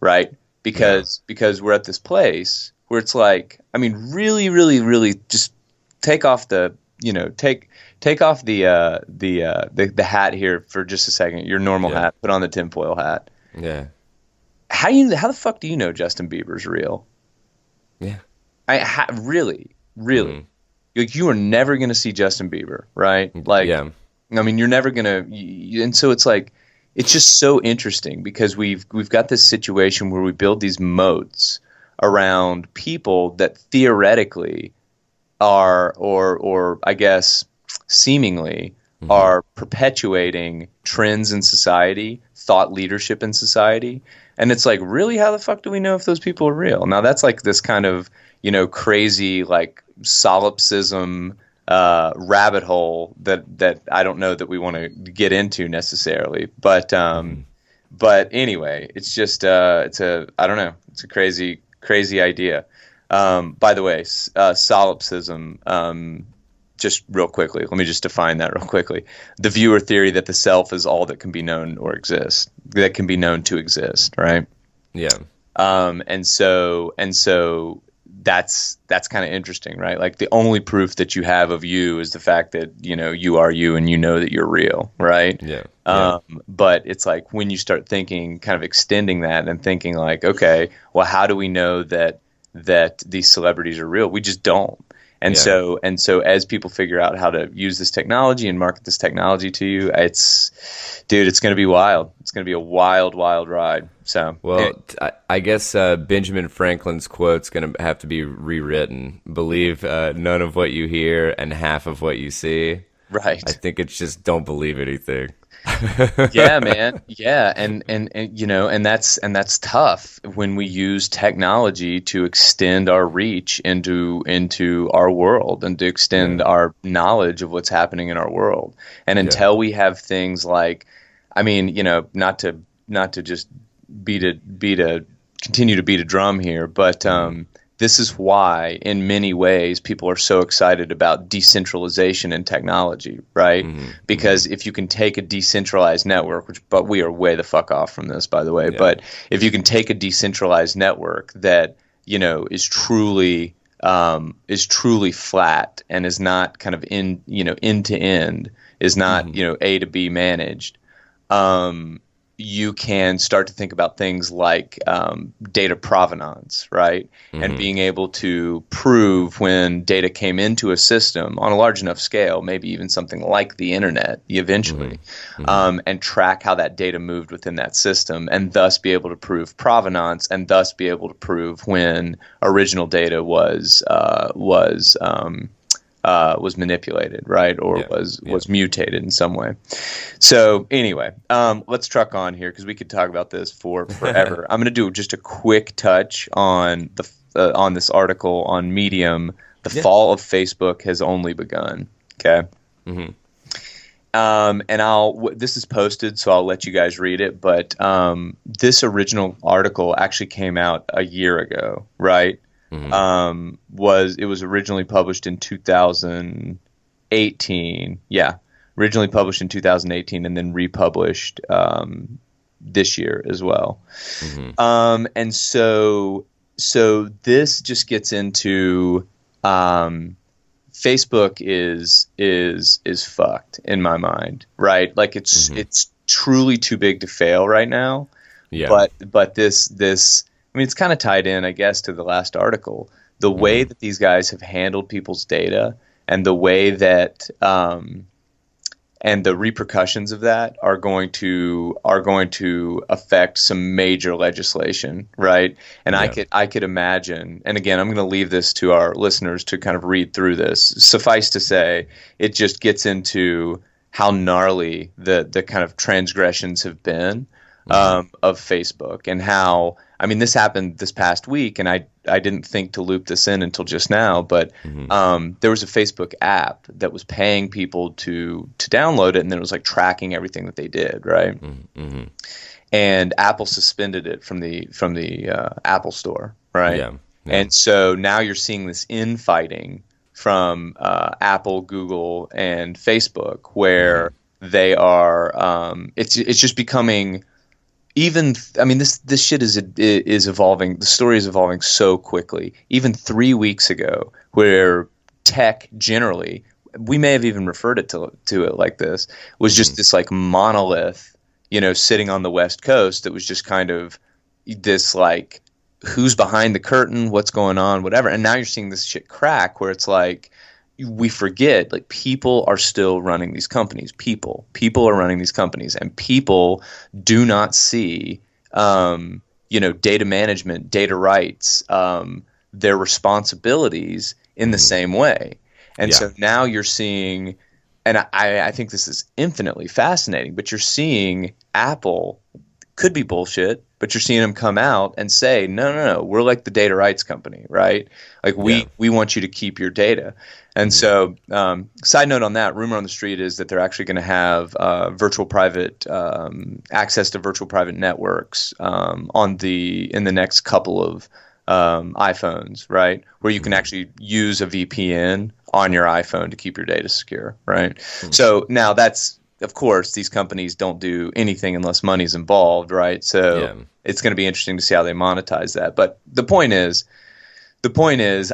right? Because we're at this place where it's like, I mean, really, really, really, just take off the hat here for just a second. Your normal hat, put on the tinfoil hat. Yeah. How the fuck do you know Justin Bieber's real? Yeah. Really, like you are never going to see Justin Bieber, right? Like, Yeah. I mean, you're never going to, and so it's like, it's just so interesting because we've got this situation where we build these moats around people that theoretically are, or I guess seemingly are perpetuating trends in society, thought leadership in society. And it's like, really, how the fuck do we know if those people are real? Now that's like this kind of, crazy, like, solipsism rabbit hole that I don't know that we want to get into necessarily. But anyway, it's just it's a I don't know, it's a crazy idea. By the way, solipsism. Just real quickly, let me just define that real quickly. The viewer theory that the self is all that can be known or exist, that can be known to exist, right? Yeah. And so that's kind of interesting, right? Like the only proof that you have of you is the fact that, you know, you are you and you know that you're real, right? Yeah. But it's like when you start thinking, kind of extending that and thinking like, okay, well, how do we know that these celebrities are real? We just don't. And so as people figure out how to use this technology and market this technology to you, it's going to be wild. It's going to be a wild ride. So, well, I guess Benjamin Franklin's quote's going to have to be rewritten. Believe none of what you hear and half of what you see. Right. I think it's just don't believe anything. Yeah, man. Yeah, and you know, and that's tough when we use technology to extend our reach into our world and to extend our knowledge of what's happening in our world. And until we have things like, I mean, you know, not to just continue to beat a drum here, but this is why, in many ways, people are so excited about decentralization in technology, right? Because if you can take a decentralized network, but we are way the fuck off from this, by the way, but if you can take a decentralized network that, you know, is truly flat and is not kind of end to end, is not, you know, A to B managed, you can start to think about things like data provenance, right? And being able to prove when data came into a system on a large enough scale, maybe even something like the internet eventually, and track how that data moved within that system, and thus be able to prove provenance, and thus be able to prove when original data was manipulated, right, or was mutated in some way. So anyway, let's truck on here because we could talk about this for forever. I'm going to do just a quick touch on on this article on Medium. The fall of Facebook has only begun. Okay. And this is posted, so I'll let you guys read it. But this original article actually came out a year ago, right? It was originally published in 2018. Yeah, originally published in 2018 and then republished this year as well. And so this just gets into Facebook is fucked in my mind, right? Like it's truly too big to fail right now. Yeah. But this I mean, it's kind of tied in, I guess, to the last article. The way that these guys have handled people's data and the way that and the repercussions of that are going to affect some major legislation, right? And I could imagine, and again, I'm going to leave this to our listeners to kind of read through this. Suffice to say, it just gets into how gnarly the kind of transgressions have been of Facebook, and how, I mean, this happened this past week, and I didn't think to loop this in until just now, but there was a Facebook app that was paying people to download it, and then it was like tracking everything that they did, right? And Apple suspended it from the Apple Store, right? Yeah. And so now you're seeing this infighting from Apple, Google, and Facebook, where they are. It's just becoming. Even, I mean, this shit is evolving. The story is evolving so quickly. Even 3 weeks ago, where tech generally, we may have even referred it to it like this, was just this like monolith, you know, sitting on the West Coast that was just kind of this like, who's behind the curtain, what's going on, whatever. And now you're seeing this shit crack where it's like, we forget, like, people are still running these companies. People are running these companies, and people do not see, data management, data rights, their responsibilities in the same way. And so now you're seeing, and I think this is infinitely fascinating, but you're seeing Apple, could be bullshit, but you're seeing them come out and say, no, no, no, we're like the data rights company, right? Like Yeah. we want you to keep your data. And so, side note on that, rumor on the street is that they're actually going to have virtual private access to virtual private networks in the next couple of iPhones, right? Where you can actually use a VPN on your iPhone to keep your data secure, right? So now that's, of course, these companies don't do anything unless money's involved, right? So Yeah. it's going to be interesting to see how they monetize that. But the point is,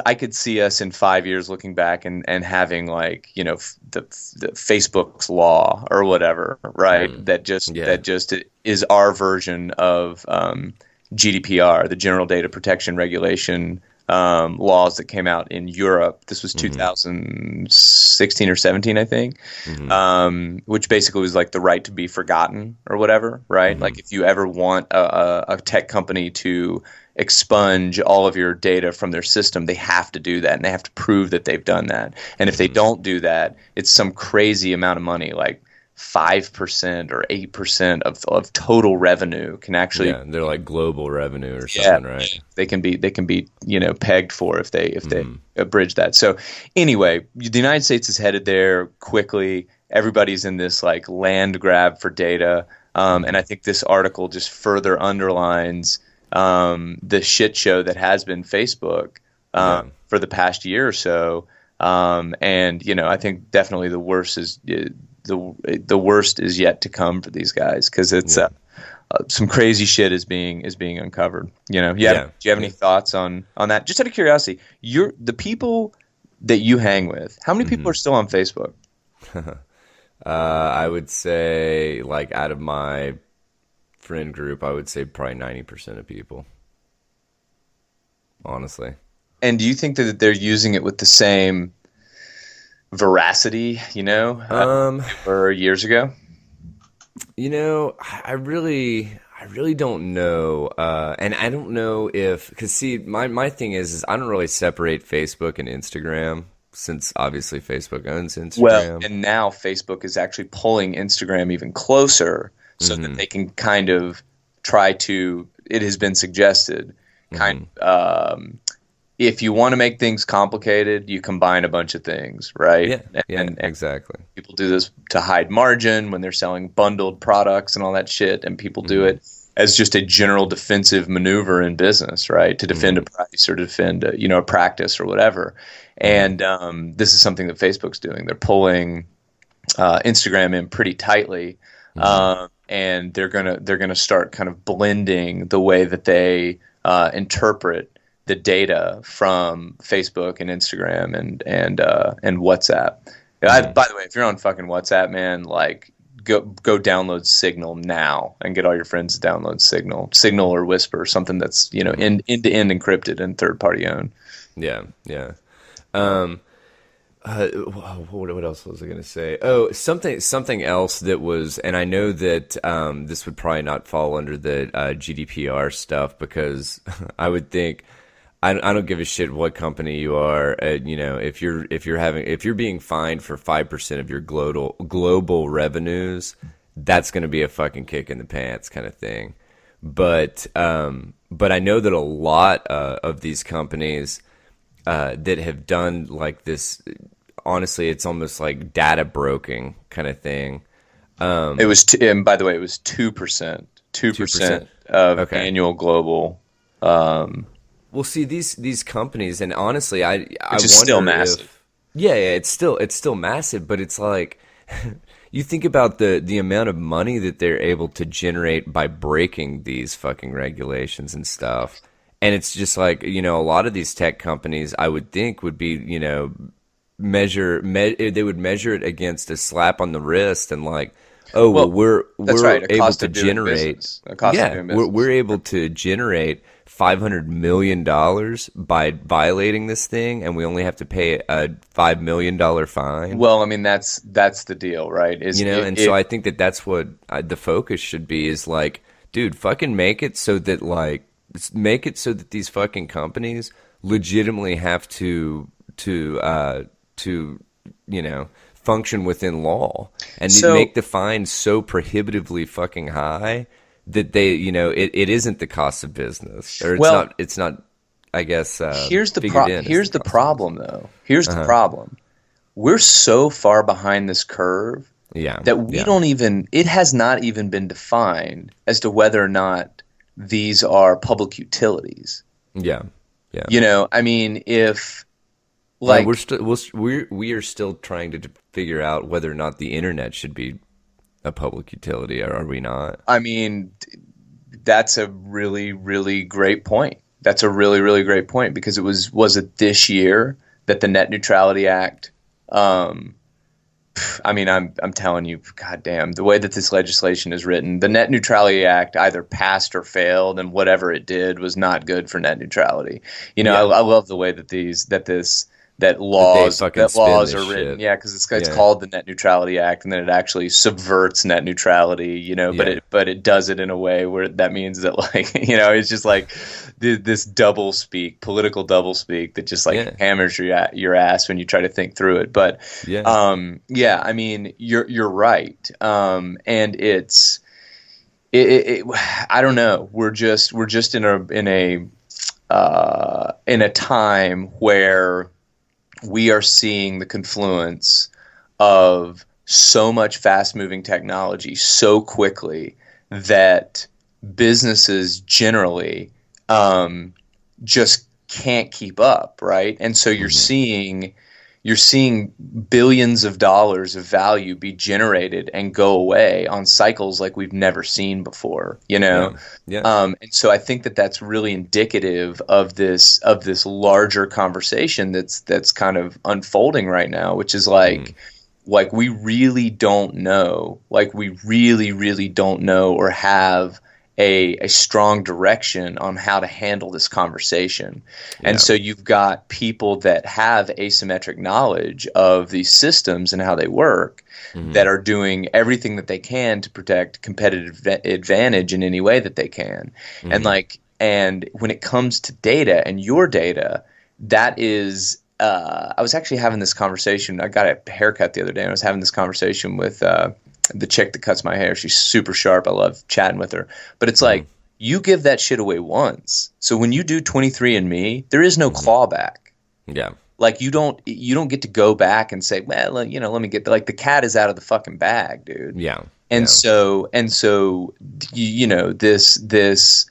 I could see us in 5 years looking back and having like, the Facebook's law or whatever, right? Yeah. That just is our version of GDPR, the General Data Protection Regulation laws that came out in Europe. This was 2016 or 17, I think, which basically was like the right to be forgotten or whatever, right? Like if you ever want a tech company to expunge all of your data from their system, they have to do that, and they have to prove that they've done that. And if they don't do that, it's some crazy amount of money, like 5% or 8% of total revenue can actually, Yeah, they're like global revenue or something, right? they can be pegged for if they abridge that. So anyway, the United States is headed there quickly. Everybody's in this like land grab for data, and I think this article just further underlines the shit show that has been Facebook for the past year or so. And I think definitely the worst is yet to come for these guys, because it's some crazy shit is being uncovered. Do you have any thoughts on that? Just out of curiosity, the people that you hang with, how many people are still on Facebook? I would say, like, out of my friend group, I would say probably 90% of people. Honestly. And do you think that they're using it with the same veracity, or years ago? I really don't know, and I don't know if, because see, my thing is I don't really separate Facebook and Instagram, since obviously Facebook owns Instagram. Well, and now Facebook is actually pulling Instagram even closer, so that they can kind of try to. It has been suggested, if you want to make things complicated, you combine a bunch of things, right? And exactly. People do this to hide margin when they're selling bundled products and all that shit, and people do it as just a general defensive maneuver in business, right? To defend a price or to defend a practice or whatever. And this is something that Facebook's doing. They're pulling Instagram in pretty tightly, and they're gonna start kind of blending the way that they interpret the data from Facebook and Instagram and WhatsApp. By the way, if you're on fucking WhatsApp, man, like go download Signal now and get all your friends to download Signal or Whisper, something that's end to end encrypted and third party owned. Yeah. What else was I going to say? Oh, something else that was, and I know that this would probably not fall under the GDPR stuff, because I would think, I don't give a shit what company you are. If you're being fined for 5% of your global revenues, that's going to be a fucking kick in the pants kind of thing. But I know that a lot of these companies that have done like this, honestly, it's almost like data broking kind of thing. It was, and by the way, it was 2%, 2% of annual global. Well, see, these companies, and honestly, I wonder still massive. It's still massive, but it's like, you think about the amount of money that they're able to generate by breaking these fucking regulations and stuff. And it's just like, a lot of these tech companies, I would think, would be, they would measure it against a slap on the wrist, and like, we're able to generate, we're able to generate $500 million by violating this thing, and we only have to pay a $5 million fine. Well, I mean, that's the deal, right? So I think that's what the focus should be, is like, dude, fucking make it so that these fucking companies legitimately have to function within law, and make the fine so prohibitively fucking high that they, it isn't the cost of business, or Well, it's not, I guess, here's the figured in as here's the the cost of business. problem though. Here's the Uh-huh. problem. We're so far behind this curve Yeah. that we Yeah. don't even, it has not even been defined as to whether or not these are public utilities. Yeah. Yeah. I mean, if And like, we are still trying to figure out whether or not the internet should be a public utility, or are we not? I mean, that's a really, really great point. That's a really, really great point because was it this year that the Net Neutrality Act, um, I mean, I'm telling you, goddamn, the way that this legislation is written, the Net Neutrality Act either passed or failed, and whatever it did was not good for net neutrality. Yeah. I love the way that That they fucking spin laws this are written. shit. Yeah, because it's Yeah. called the Net Neutrality Act, and then it actually subverts net neutrality. Yeah. But it does it in a way where that means that like it's just like this double speak, political double speak that just like Yeah. hammers your ass when you try to think through it. But Yeah. yeah, I mean, you're right, and I don't know. We're just in a time where we are seeing the confluence of so much fast moving technology so quickly that businesses generally just can't keep up, right? And so you're seeing billions of dollars of value be generated and go away on cycles like we've never seen before, Yeah. Yeah. and so I think that that's really indicative of this larger conversation that's kind of unfolding right now, which is like we really don't know, like we really, really don't know or have a strong direction on how to handle this conversation. And Yeah. so you've got people that have asymmetric knowledge of these systems and how they work that are doing everything that they can to protect competitive advantage in any way that they can. And when it comes to data and your data, that is I was actually having this conversation. I got a haircut the other day, and I was having this conversation with the chick that cuts my hair. She's super sharp. I love chatting with her. But it's like, you give that shit away once. So when you do 23andMe, there is no clawback. Yeah. Like you don't get to go back and say, well, let me get like the cat is out of the fucking bag, dude. Yeah. And Yeah. so this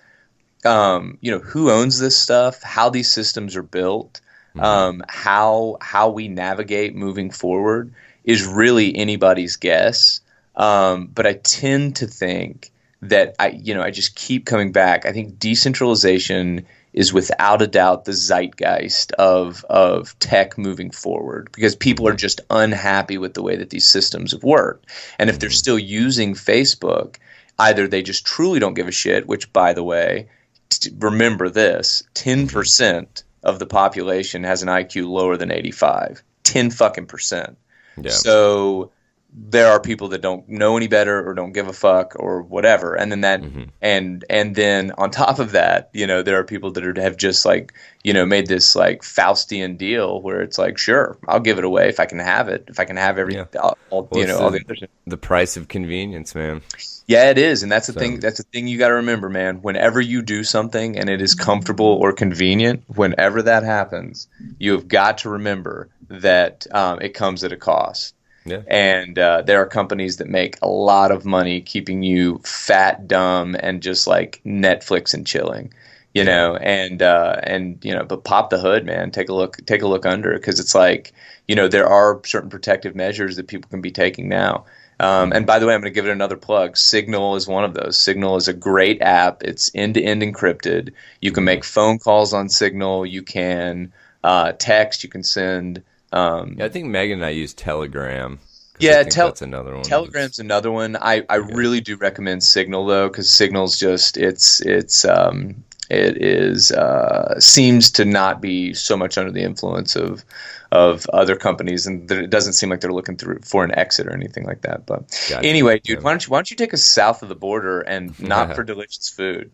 who owns this stuff, how these systems are built, how we navigate moving forward is really anybody's guess. But I tend to think that I just keep coming back. I think decentralization is without a doubt the zeitgeist of tech moving forward, because people are just unhappy with the way that these systems have worked. And if they're still using Facebook, either they just truly don't give a shit, which, by the way, remember this, 10% of the population has an IQ lower than 85. 10 fucking percent. Yeah. So there are people that don't know any better or don't give a fuck or whatever. And then and then on top of that, there are people that have just like, made this like Faustian deal where it's like, sure, I'll give it away if I can have it. If I can have everything, all the other shit. The price of convenience, man. Yeah, it is. And that's the thing. That's the thing you got to remember, man. Whenever you do something and it is comfortable or convenient, whenever that happens, you have got to remember that it comes at a cost. Yeah. And there are companies that make a lot of money keeping you fat, dumb, and just like Netflix and chilling, but pop the hood, man. Take a look under, because it's like, there are certain protective measures that people can be taking now. And by the way, I'm going to give it another plug. Signal is one of those. Signal is a great app. It's end-to-end encrypted. You can make phone calls on Signal. You can text. You can send. I think Megan and I use Telegram. Yeah, that's another one. Telegram's another one. I really do recommend Signal though, because Signal's just it seems to not be so much under the influence of other companies, and it doesn't seem like they're looking for an exit or anything like that. But Gotcha. anyway, dude, why don't you take us south of the border, and not for delicious food?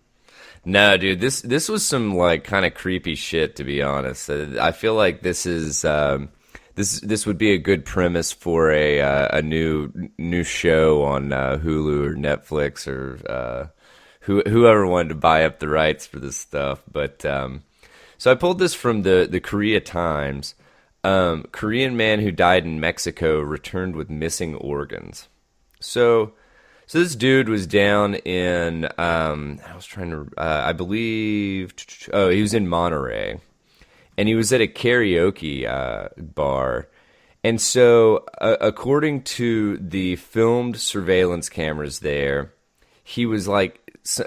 No, dude, this was some like kind of creepy shit, to be honest. I feel like this is this would be a good premise for a new show on Hulu or Netflix or whoever wanted to buy up the rights for this stuff. But so I pulled this from the Korea Times. Korean man who died in Mexico returned with missing organs. So this dude was down in I believe, he was in Monterey, and he was at a karaoke bar. And so, according to the filmed surveillance cameras there, he was like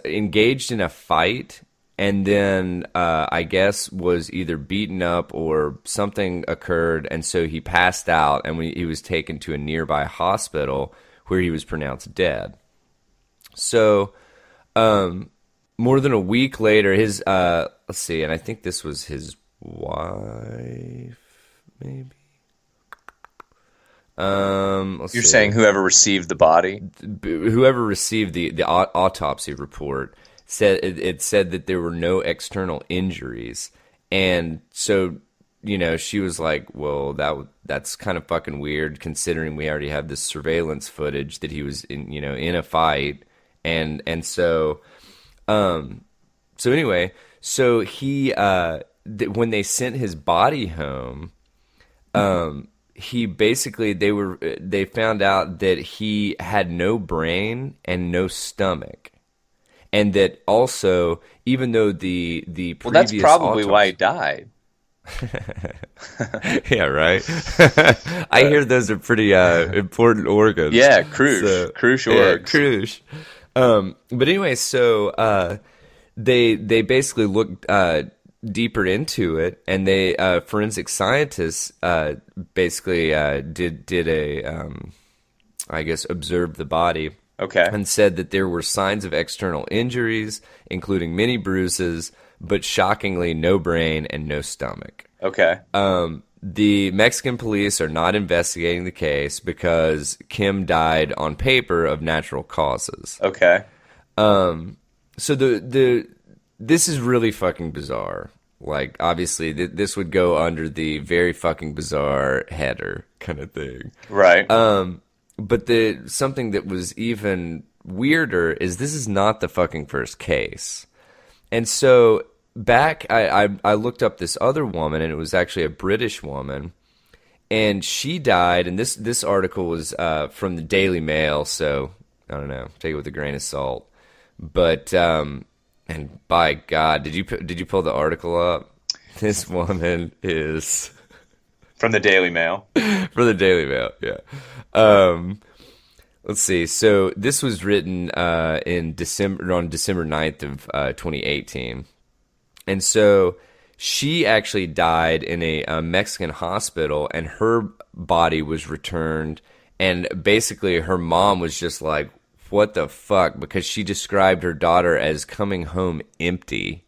engaged in a fight, and then I guess was either beaten up or something occurred, and so he passed out, and he was taken to a nearby hospital where he was pronounced dead. So, more than a week later, his let's see, and I think this was his wife, maybe. You're saying whoever received the body? Whoever received the autopsy report said it said that there were no external injuries, and so she was like, well, that's kind of fucking weird considering we already have this surveillance footage that he was in a fight, and so anyway, so he when they sent his body home, he basically they found out that he had no brain and no stomach, and that also, even though the previous that's probably why he died. Yeah, right. I hear those are pretty important organs. Yeah, crucial organs. Yeah, crucial. But anyway, so they basically looked deeper into it, and they forensic scientists basically did a I guess observed the body. Okay. And said that there were signs of external injuries, including many bruises, but shockingly no brain and no stomach. Okay. The Mexican police are not investigating the case because Kim died on paper of natural causes. Okay. So this is really fucking bizarre. Like, obviously, this would go under the very fucking bizarre header kind of thing. Right. But something that was even weirder is this is not the fucking first case. And so back, I looked up this other woman, and it was actually a British woman, and she died. And this article was from the Daily Mail, so I don't know, take it with a grain of salt. But and by God, did you pull the article up? This woman is from the Daily Mail. For the Daily Mail, yeah. Let's see. So this was written on December 9th of 2018. And so she actually died in a Mexican hospital, and her body was returned. And basically her mom was just like, what the fuck? Because she described her daughter as coming home empty.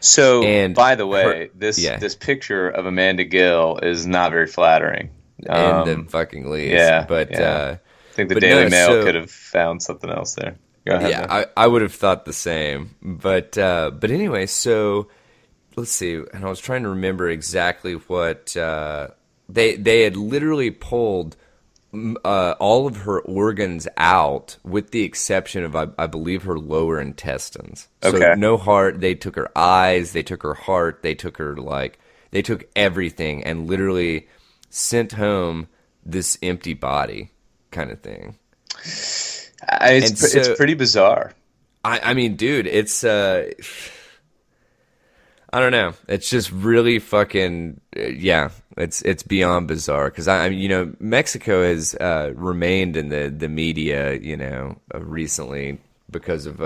So, and by the way, this picture of Amanda Gill is not very flattering. In the fucking least. Yeah. But, yeah. I think the Daily Mail could have found something else there. Go ahead. Yeah, I would have thought the same. But anyway, so let's see. And I was trying to remember exactly what they had literally pulled all of her organs out, with the exception of, I believe, her lower intestines. So okay. No heart. They took her eyes. They took her heart. They took her, they took everything and literally sent home this empty body kind of thing. It's pretty bizarre. I mean, dude, it's I don't know. It's just really fucking yeah. It's beyond bizarre because Mexico has remained in the media recently because of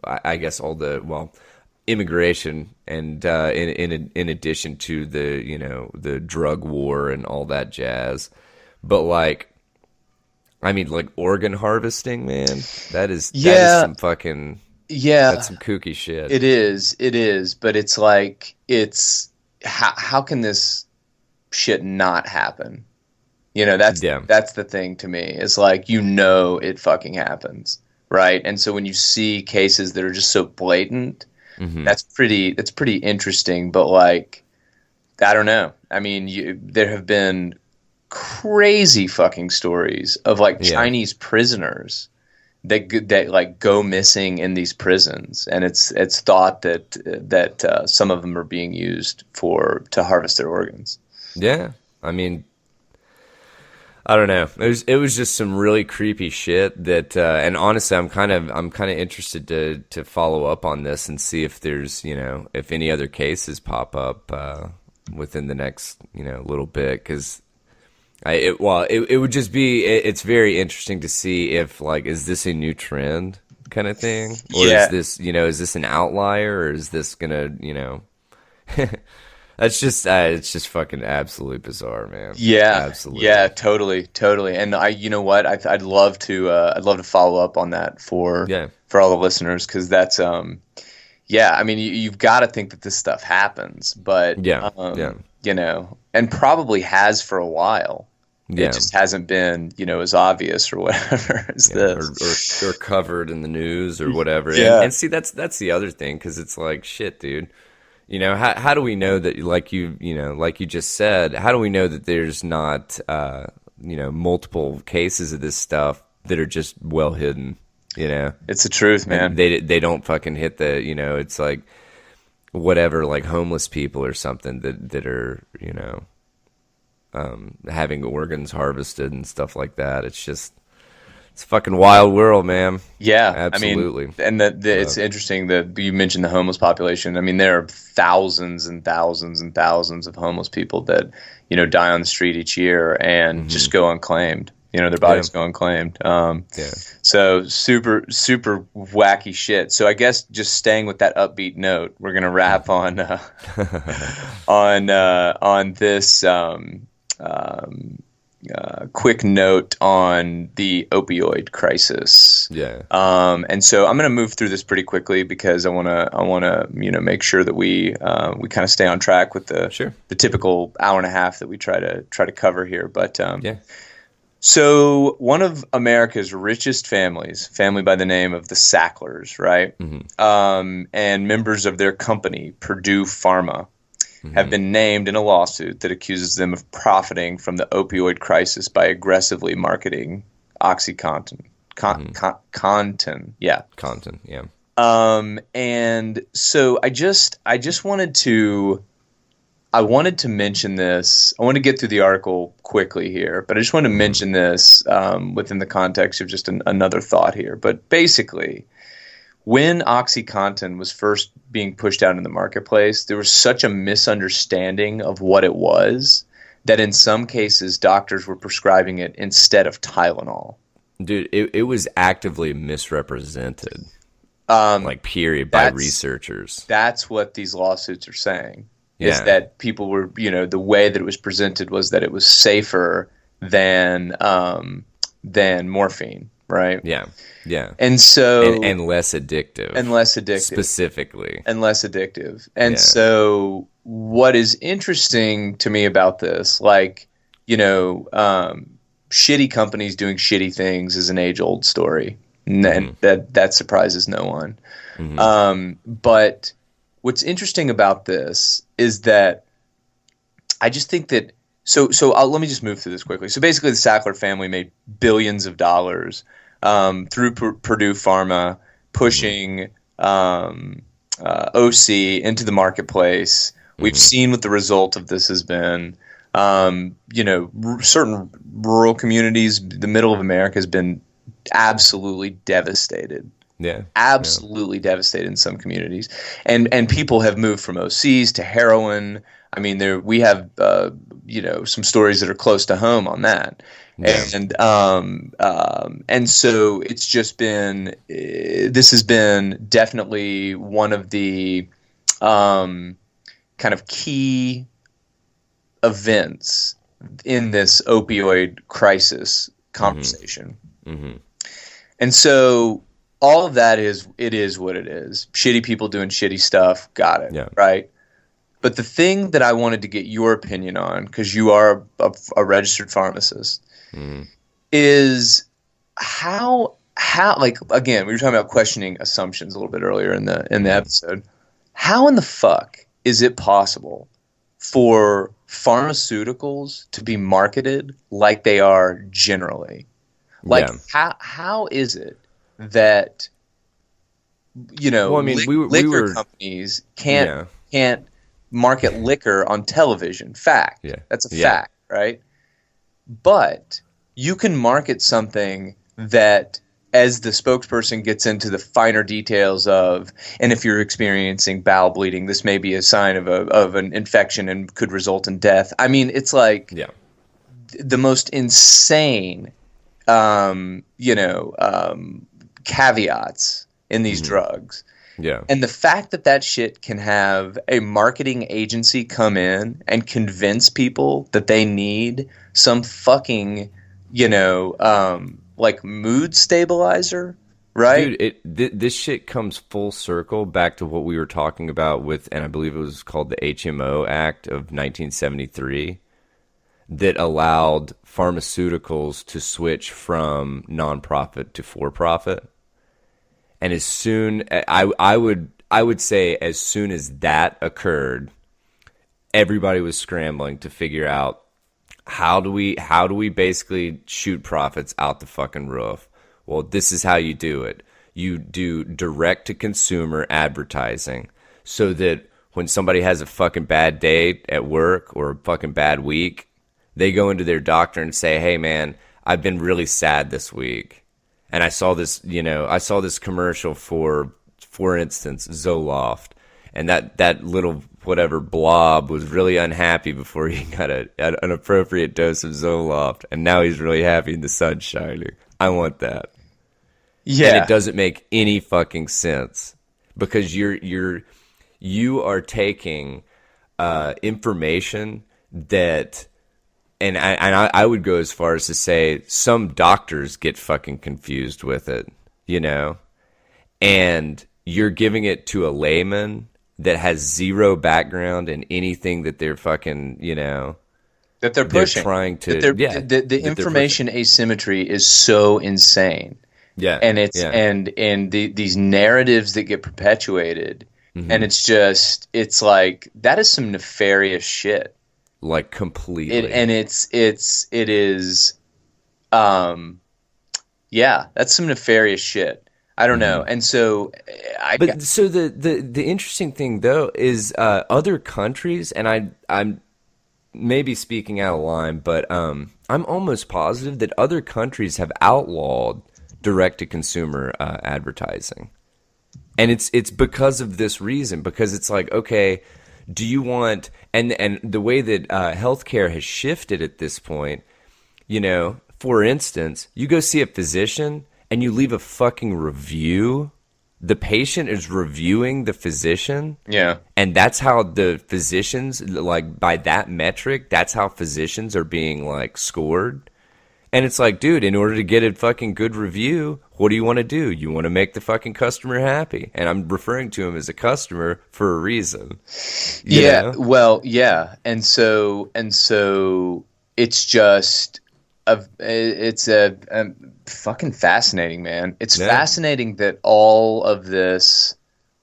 I guess all the immigration and in addition to the drug war and all that jazz, but organ harvesting, man, that is some fucking. Yeah, that's some kooky shit. It is, but it's how can this shit not happen? That's the thing to me. It's it fucking happens, right? And so when you see cases that are just so blatant, mm-hmm. that's pretty interesting. But I don't know. I mean, there have been crazy fucking stories of Chinese prisoners that like go missing in these prisons, and it's thought that some of them are being used to harvest their organs. Yeah. I mean, I don't know. It was just some really creepy shit that, and honestly, I'm kind of interested to follow up on this and see if there's, if any other cases pop up within the next, little bit, because it would just be, it's very interesting to see if, like, is this a new trend kind of thing, or Yeah. is this an outlier, or is this gonna, That's just it's just fucking absolutely bizarre, man. Yeah, Absolutely. yeah, totally. And you know what? I'd love to follow up on that Yeah. for all the listeners, because that's yeah. I mean, you've got to think that this stuff happens, but Yeah. Yeah. and probably has for a while. Yeah. It just hasn't been, as obvious or whatever as this. Or covered in the news or whatever. Yeah. And see, that's the other thing, because it's like, shit, dude. How do we know that, like like you just said, how do we know that there's not, multiple cases of this stuff that are just well hidden, It's the truth, man. And they don't fucking hit the, it's like whatever, like homeless people or something that are, having organs harvested and stuff like that. It's a fucking wild world, man. Yeah, Absolutely. I mean, and it's interesting that you mentioned the homeless population. I mean, there are thousands and thousands and thousands of homeless people that, die on the street each year and just go unclaimed. Their bodies go unclaimed. Yeah. So super, super wacky shit. So I guess just staying with that upbeat note, we're gonna wrap on on this. Quick note on the opioid crisis. Yeah. And so I'm going to move through this pretty quickly, because I want to make sure that we kind of stay on track with the typical hour and a half that we try to cover here. But Yeah. So one of America's richest families, family by the name of the Sacklers, right? And members of their company, Purdue Pharma, have been named in a lawsuit that accuses them of profiting from the opioid crisis by aggressively marketing OxyContin. Contin, yeah. Content, yeah. And so I wanted to mention this. I want to get through the article quickly here, but I just want to mention this within the context of just another thought here. But basically, when OxyContin was first being pushed out in the marketplace, there was such a misunderstanding of what it was that in some cases doctors were prescribing it instead of Tylenol. Dude, it was actively misrepresented, like, period, by researchers. That's what these lawsuits are saying, Yeah. is that people were, the way that it was presented was that it was safer than morphine. Right. Yeah. Yeah. And so and less addictive. Specifically. And less addictive. And Yeah. so what is interesting to me about this, like, shitty companies doing shitty things is an age-old story. And that surprises no one. But what's interesting about this is that I just think that let me just move through this quickly. So basically, the Sackler family made billions of dollars through Purdue Pharma, pushing OC into the marketplace. We've seen what the result of this has been. Certain rural communities, the middle of America, has been absolutely devastated. Yeah. Absolutely devastated in some communities. And people have moved from OCs to heroin. I mean, we have some stories that are close to home on that. Yeah. And so it's just been this has been definitely one of the kind of key events in this opioid crisis conversation. And so all of that is what it is. Shitty people doing shitty stuff. Got it. Yeah. Right. But the thing that I wanted to get your opinion on, because you are a registered pharmacist, is how like, again, we were talking about questioning assumptions a little bit earlier in the episode. How in the fuck is it possible for pharmaceuticals to be marketed like they are generally? Like, how is it that, Well, I mean, we liquor were companies yeah, can't market liquor on television. Fact. yeah, That's a yeah, fact, right? But you can market something that, as the spokesperson gets into the finer details of, and if you're experiencing bowel bleeding, this may be a sign of an infection and could result in death. I mean, it's like yeah. the most insane, caveats in these Hmm. drugs. Yeah. And the fact that that shit can have a marketing agency come in and convince people that they need some fucking, like mood stabilizer, right? Dude, this shit comes full circle back to what we were talking about with, and I believe it was called the HMO Act of 1973, that allowed pharmaceuticals to switch from nonprofit to for-profit. And as soon I would say as soon as that occurred, everybody was scrambling to figure out how do we basically shoot profits out the fucking roof. Well, this is how you do it. You do direct to consumer advertising so that when somebody has a fucking bad day at work or a fucking bad week, they go into their doctor and say, "Hey man, I've been really sad this week. And I saw this commercial for instance, Zoloft, and that little whatever blob was really unhappy before he got an appropriate dose of Zoloft, and now he's really happy in the sun's shining. I want that." And Yeah. it doesn't make any fucking sense because you are taking information that, and I would go as far as to say some doctors get fucking confused with it, and you're giving it to a layman that has zero background in anything that they're fucking, That they're they're pushing. trying That to, yeah, the that they're pushing. information asymmetry is so insane. Yeah, And it's yeah. these narratives that get perpetuated, and Hmm. it's like that is some nefarious shit. Like It completely. and it is, um yeah, that's some nefarious shit. I don't know. Hmm. And so I But so the interesting thing though is other countries, and I'm maybe speaking out of line, but I'm almost positive that other countries have outlawed direct to consumer advertising, and it's because of this reason. Because it's like, okay, do you want, and the way that healthcare has shifted at this point, for instance, you go see a physician and you leave a fucking review. The patient is reviewing the physician, yeah. and that's how the physicians, like by that metric, that's how physicians are being like scored. And it's like, dude, in order to get a fucking good review, what do you want to do? You want to make the fucking customer happy. And I'm referring to him as a customer for a reason, you Yeah, know? well, yeah. And so it's just a fucking fascinating, man. It's Yeah. fascinating that all of this,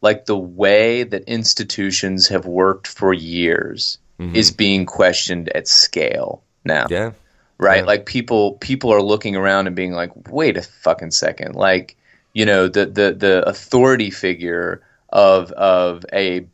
like the way that institutions have worked for years, is Hmm. being questioned at scale now. Yeah. Right? Yeah. Like people are looking around and being like, wait a fucking second. Like, the authority figure of a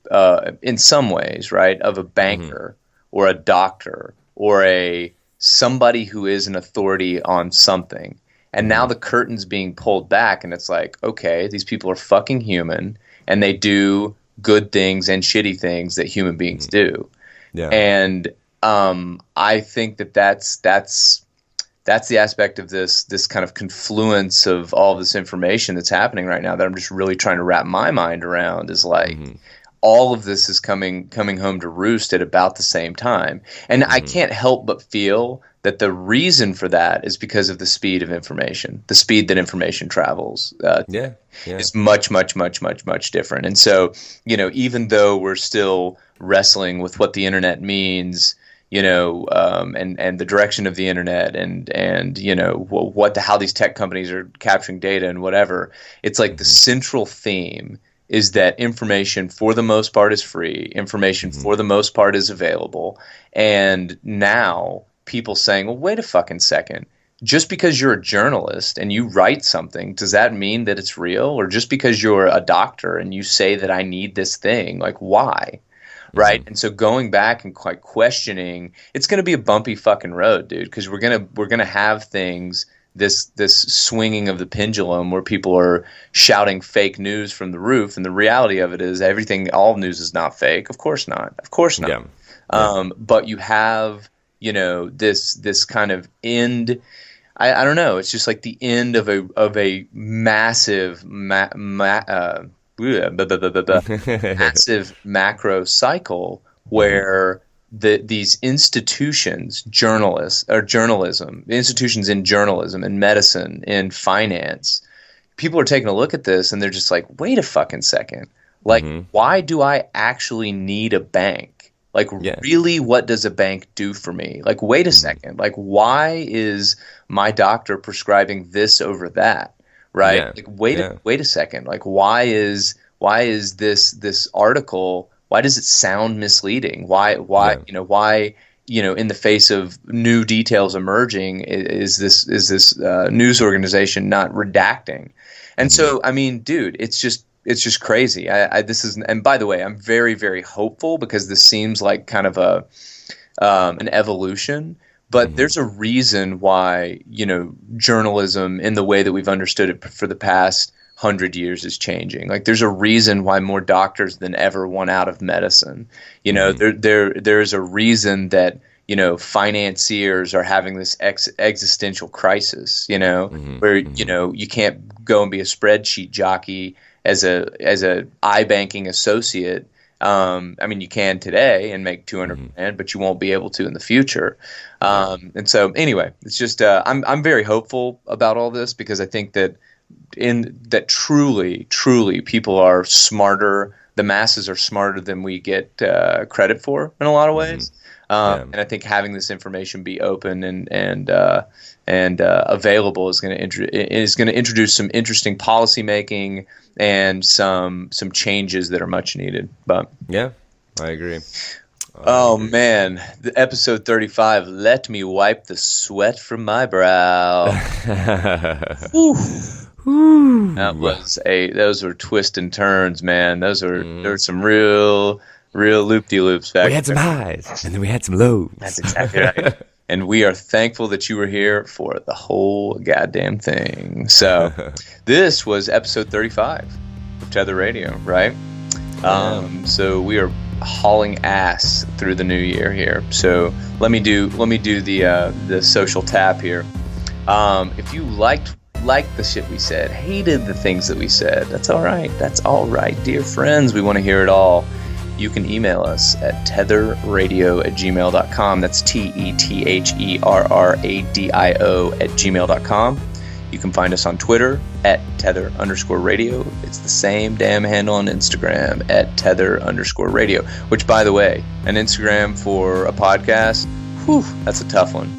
in some ways, right, of a Hmm. banker or a doctor or a somebody who is an authority on something. And now Hmm. the curtain's being pulled back and it's like, okay, these people are fucking human and they do good things and shitty things that human beings do. Yeah. And I think that that's the aspect of this kind of confluence of all this information that's happening right now that I'm just really trying to wrap my mind around, is like Hmm. all of this is coming home to roost at about the same time. And I Hmm. can't help but feel that the reason for that is because of the speed of information, the speed that information travels. Yeah. Yeah. Is much, much, much, much, much different. And so, even though we're still wrestling with what the internet means, and the direction of the internet, and how these tech companies are capturing data and whatever, it's like the Hmm. central theme is that information for the most part is free, information Hmm. for the most part is available, and now people saying, well, wait a fucking second. just because you're a journalist and you write something, does that mean that it's real? Or just because you're a doctor and you say that I need this thing, like why? Right. And so going back and quite questioning, it's going to be a bumpy fucking road, dude, because we're going to have things, this swinging of the pendulum where people are shouting fake news from the roof. And the reality of it is all news is not fake. Of course not. Of course not. Yeah. But you have, this kind of end. I don't know. It's just like the end of a massive massive macro cycle where these institutions, institutions in journalism, in medicine, in finance, people are taking a look at this and they're just like, wait a fucking second. Like, why do I actually need a bank? Like, really, what does a bank do for me? Like, wait a second. Like, why is my doctor prescribing this over that? Right? Yeah. Like, wait a second. Like, why is this article? Why does it sound misleading? Why in the face of new details emerging, is this news organization not redacting? And so, I mean, dude, it's just crazy. And by the way, I'm very, very hopeful because this seems like kind of an evolution. But there's a reason why, journalism in the way that we've understood it for the past 100 years is changing. Like, there's a reason why more doctors than ever want out of medicine. There's a reason that, financiers are having this existential crisis, where, you can't go and be a spreadsheet jockey as a iBanking associate. I mean, you can today and make 200 grand, but you won't be able to in the future. And so anyway, it's just, I'm very hopeful about all this because I think that truly people are smarter. The masses are smarter than we get credit for in a lot of ways. And I think having this information be open and available is going to introduce some interesting policy making and some changes that are much needed. But yeah, I agree. Man, the episode 35. Let me wipe the sweat from my brow. Those were twists and turns, man. There were some real loop-de-loops back. We had some highs, and then we had some lows. That's exactly right. And we are thankful that you were here for the whole goddamn thing. So, this was episode 35 of Tether Radio, right? So we are hauling ass through the new year here. So let me do the social tap here. If you liked the shit we said, hated the things that we said, that's all right. That's all right, dear friends. We want to hear it all. You can email us at tetherradio@gmail.com. That's TETHERRADIO@gmail.com. You can find us on Twitter at @tether_radio. It's the same damn handle on Instagram at @tether_radio, which, by the way, an Instagram for a podcast, whew, that's a tough one.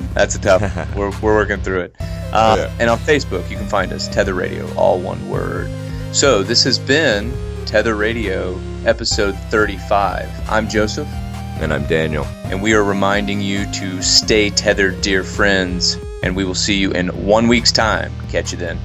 We're working through it. And on Facebook, you can find us, Tether Radio, all one word. So this has been Tether Radio, episode 35. I'm Joseph. And I'm Daniel. And we are reminding you to stay tethered, dear friends. And we will see you in 1 week's time. Catch you then.